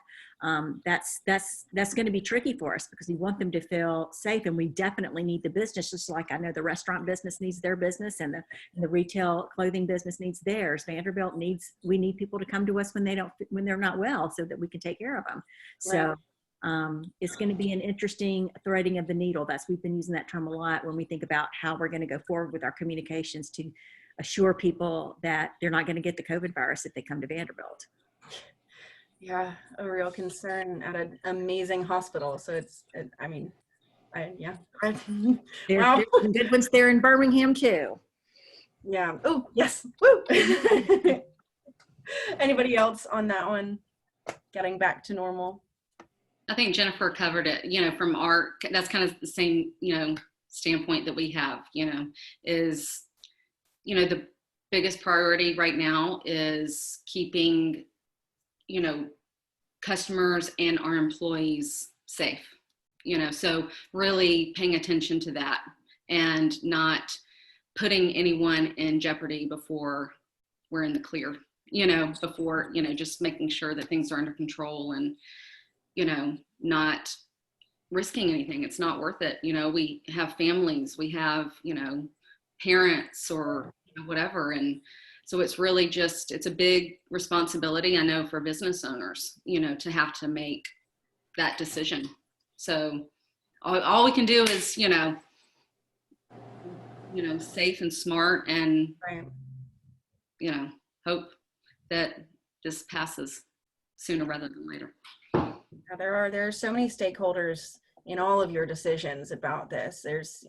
Speaker 2: That's going to be tricky for us, because we want them to feel safe, and we definitely need the business, just like I know the restaurant business needs their business, and the retail clothing business needs theirs. We need people to come to us when they're not well, so that we can take care of them. So it's going to be an interesting threading of the needle. We've been using that term a lot when we think about how we're going to go forward with our communications to assure people that they're not going to get the COVID virus if they come to Vanderbilt.
Speaker 1: Yeah, a real concern at an amazing hospital. So yeah. Wow.
Speaker 2: There's some good ones there in Birmingham too.
Speaker 1: Yeah. Oh, yes. Woo. Anybody else on that one? Getting back to normal.
Speaker 5: I think Jennifer covered it, from that's kind of the same, standpoint that we have, is, the biggest priority right now is keeping, customers and our employees safe, so really paying attention to that and not putting anyone in jeopardy before we're in the clear, before, just making sure that things are under control and, not risking anything. It's not worth it. We have families, we have, parents or whatever. And so it's really it's a big responsibility, I know, for business owners, to have to make that decision. So all we can do is, safe and smart and,
Speaker 1: Right.
Speaker 5: Hope that this passes sooner rather than later.
Speaker 1: Yeah, there are so many stakeholders in all of your decisions about this. There's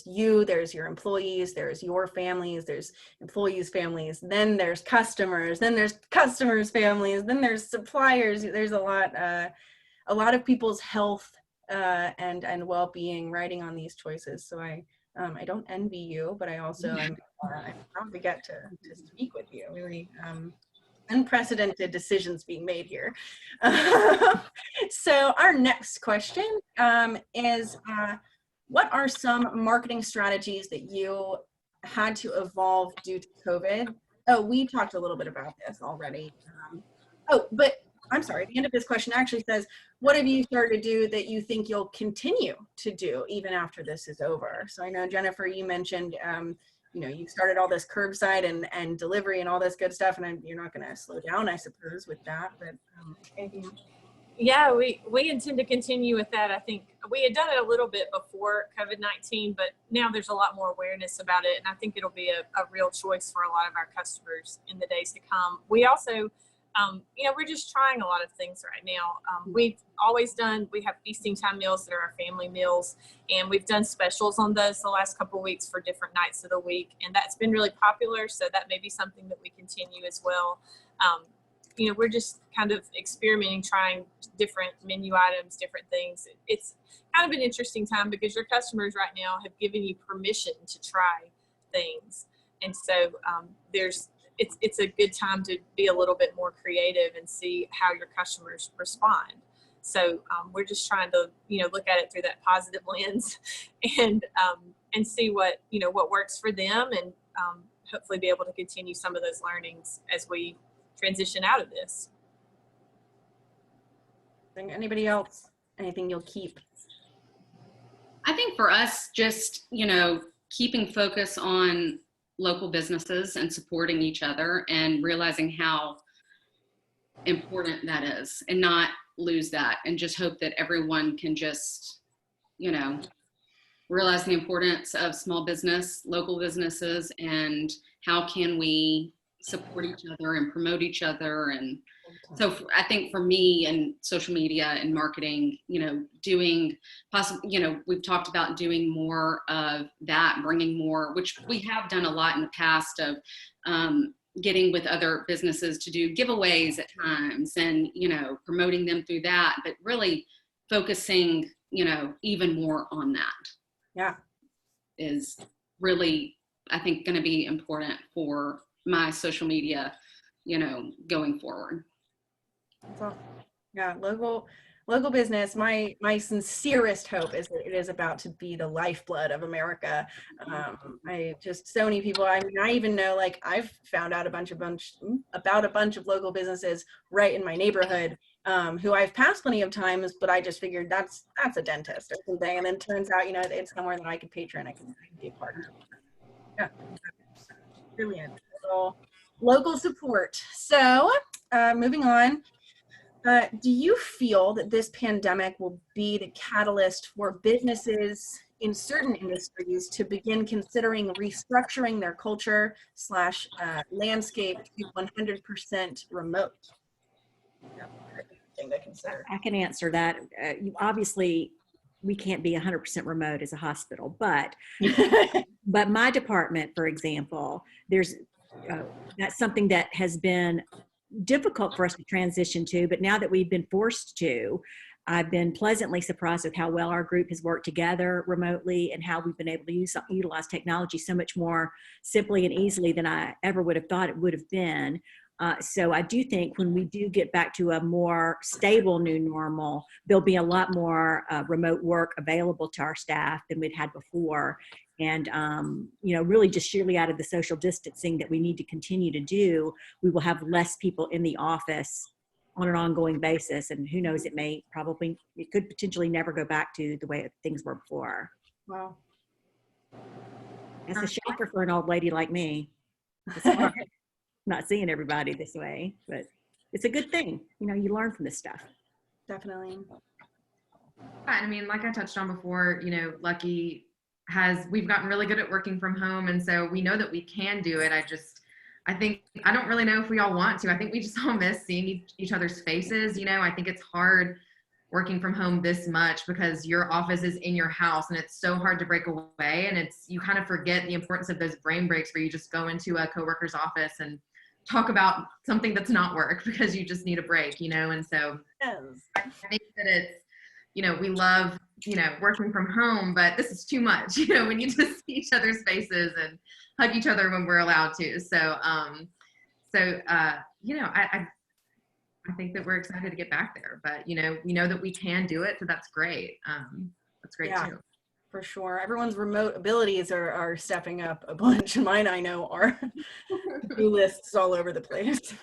Speaker 1: you, there's your employees, there's your families, there's employees' families, then there's customers, then there's customers' families, then there's suppliers. There's a lot of people's health and well-being riding on these choices. So I don't envy you, but I also I'm proud to get to speak with you. Really unprecedented decisions being made here. So our next question is, what are some marketing strategies that you had to evolve due to COVID? Oh, we talked a little bit about this already. But I'm sorry, the end of this question actually says, what have you started to do that you think you'll continue to do even after this is over? So I know, Jennifer, you mentioned, you started all this curbside and delivery and all this good stuff, and you're not going to slow down, I suppose, with that. But anything else?
Speaker 4: Yeah, we intend to continue with that. I think we had done it a little bit before COVID-19, but now there's a lot more awareness about it, and I think it'll be a real choice for a lot of our customers in the days to come. We also, we're just trying a lot of things right now. We have feasting time meals that are our family meals, and we've done specials on those the last couple of weeks for different nights of the week, and that's been really popular, so that may be something that we continue as well. We're just kind of experimenting, trying different menu items, different things. It's kind of an interesting time because your customers right now have given you permission to try things, and so it's a good time to be a little bit more creative and see how your customers respond. So we're just trying to, look at it through that positive lens and see what works for them, and hopefully be able to continue some of those learnings as we transition out of this.
Speaker 1: Anybody else? Anything you'll keep?
Speaker 5: I think for us, just, keeping focus on local businesses and supporting each other and realizing how important that is, and not lose that, and just hope that everyone can just, realize the importance of small business, local businesses, and how can we support each other and promote each other. And so I think for me and social media and marketing, doing we've talked about doing more of that, bringing more, which we have done a lot in the past, of getting with other businesses to do giveaways at times and, promoting them through that, but really focusing, even more on that.
Speaker 1: Yeah.
Speaker 5: Is really, I think, going to be important for my social media, going forward.
Speaker 1: So, yeah, local business. My sincerest hope is that it is about to be the lifeblood of America. I just, so many people. I mean, I even know, like, I've found out about a bunch of local businesses right in my neighborhood, who I've passed plenty of times, but I just figured that's a dentist or something, and then it turns out, it's somewhere that I could patron, I can be a partner. Yeah, brilliant. So, local support. So, moving on. Do you feel that this pandemic will be the catalyst for businesses in certain industries to begin considering restructuring their culture / landscape to 100% remote? Yeah, thing to consider.
Speaker 2: I can answer that. Obviously, we can't be 100% remote as a hospital, but my department, for example, that's something that has been difficult for us to transition to, but now that we've been forced to, I've been pleasantly surprised with how well our group has worked together remotely and how we've been able to utilize technology so much more simply and easily than I ever would have thought it would have been. So I do think when we do get back to a more stable new normal, there'll be a lot more remote work available to our staff than we'd had before. And, really just sheerly out of the social distancing that we need to continue to do, we will have less people in the office on an ongoing basis. And who knows, it could potentially never go back to the way things were before.
Speaker 1: Wow.
Speaker 2: That's a shocker for an old lady like me. It's hard not seeing everybody this way, but it's a good thing. You learn from this stuff.
Speaker 1: Definitely.
Speaker 3: I mean, like I touched on before, Lucky we've gotten really good at working from home. And so we know that we can do it. I don't really know if we all want to. I think we just all miss seeing each other's faces. I think it's hard working from home this much because your office is in your house and it's so hard to break away. And you kind of forget the importance of those brain breaks where you just go into a coworker's office and talk about something that's not work because you just need a break, and so I think that it's, we love, working from home, but this is too much, we need to see each other's faces and hug each other when we're allowed to. So, I think that we're excited to get back there, but, we know that we can do it. So that's great. That's great too.
Speaker 1: For sure. Everyone's remote abilities are stepping up a bunch. Mine, I know, are to-do lists all over the place.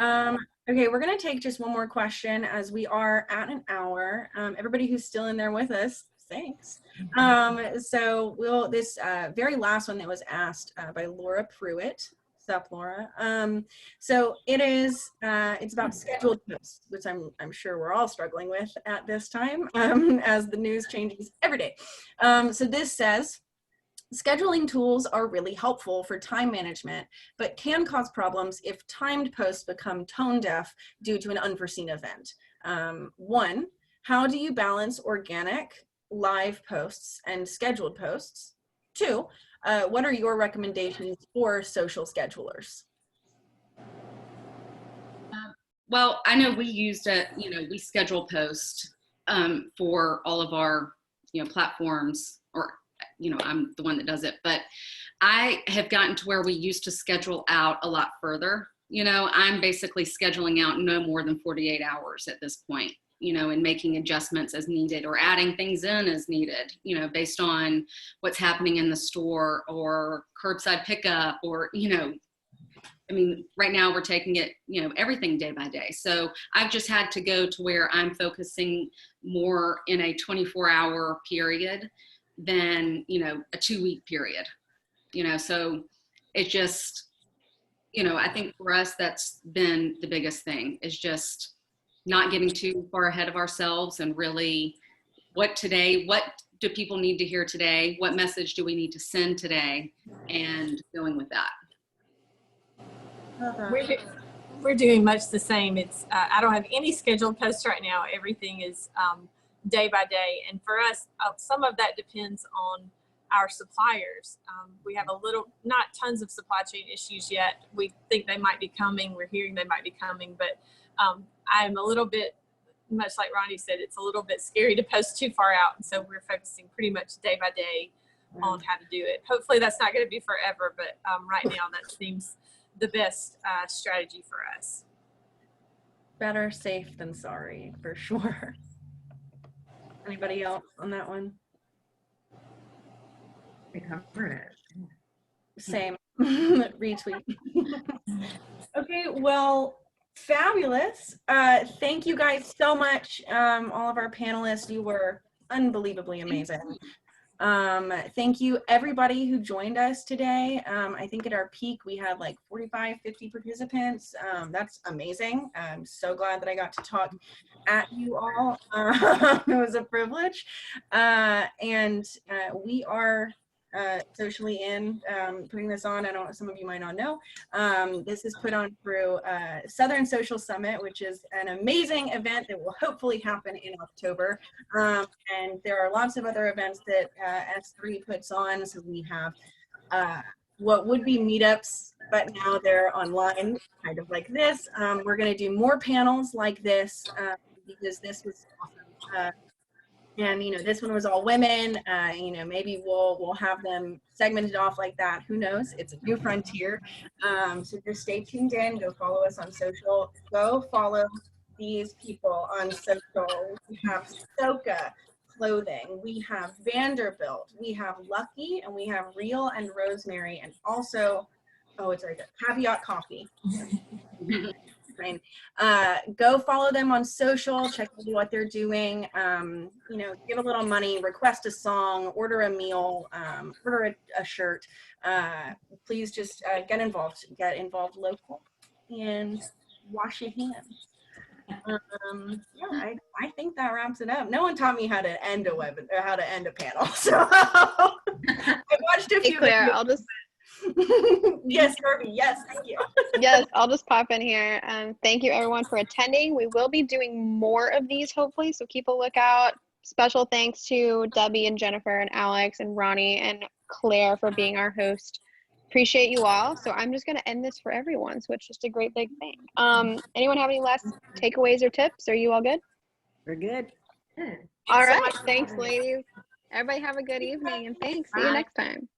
Speaker 1: Okay, we're going to take just one more question as we are at an hour. Everybody who's still in there with us, thanks. So this very last one that was asked by Laura Pruitt. What's up, Laura? So it's about scheduled posts, which I'm sure we're all struggling with at this time as the news changes every day. So this says, scheduling tools are really helpful for time management, but can cause problems if timed posts become tone deaf due to an unforeseen event. 1, how do you balance organic live posts and scheduled posts? 2, what are your recommendations for social schedulers?
Speaker 5: Well, I know we used we schedule posts for all of our, platforms, or, I'm the one that does it, but I have gotten to where we used to schedule out a lot further. I'm basically scheduling out no more than 48 hours at this point, and making adjustments as needed or adding things in as needed, based on what's happening in the store or curbside pickup or, right now we're taking it, everything day by day. So I've just had to go to where I'm focusing more in a 24-hour period than, a 2-week period, so it just, I think for us, that's been the biggest thing, is just not getting too far ahead of ourselves and really what do people need to hear today? What message do we need to send today? And going with that.
Speaker 4: We're doing much the same. It's I don't have any scheduled posts right now. Everything is day by day. And for us, some of that depends on our suppliers. We have not tons of supply chain issues yet. We think they might be coming. We're hearing they might be coming, but I'm a little bit, much like Ronnie said, it's a little bit scary to post too far out. And so we're focusing pretty much day by day on how to do it. Hopefully that's not going to be forever, but right now that seems the best strategy for us.
Speaker 1: Better safe than sorry, for sure. Anybody else on that one?
Speaker 3: We covered it.
Speaker 1: Same. Retweet. Okay, well, fabulous. Thank you guys so much. All of our panelists, you were unbelievably amazing. Thank you everybody who joined us today. I think at our peak we had like 45, 50 participants. That's amazing. I'm so glad that I got to talk at you all. It was a privilege. We are socially in putting this on. I don't, some of you might not know. This is put on through Southern Social Summit, which is an amazing event that will hopefully happen in October. And there are lots of other events that S3 puts on. So we have what would be meetups, but now they're online, kind of like this. We're going to do more panels like this because this was awesome. And you know, this one was all women. You know, maybe we'll have them segmented off like that. Who knows? It's a new frontier. So just stay tuned in. Go follow us on social. Go follow these people on social. We have Soka Clothing. We have Vanderbilt. We have Lucky, and we have Real and Rosemary, and also, oh, it's right there, Caveat Coffee. Go follow them on social, check out what they're doing, you know, give a little money, request a song, order a meal, order a shirt. Please just get involved local and wash your hands. Yeah, I think that wraps it up. No one taught me how to end a webinar, or how to end a panel. So I watched a few.
Speaker 6: Hey, Claire, I'll just
Speaker 1: yes, Kirby. Yes, thank you.
Speaker 6: yes, I'll just pop in here. Thank you everyone for attending. We will be doing more of these hopefully, so keep a lookout. Special thanks to Debbie and Jennifer and Alex and Ronnie and Claire for being our host. Appreciate you all. So I'm just going to end this for everyone. So it's just a great big thing. Anyone have any last takeaways or tips? Are you all good?
Speaker 2: We're good.
Speaker 6: All right. Thanks, ladies. Everybody have a good evening and thanks. See you next time.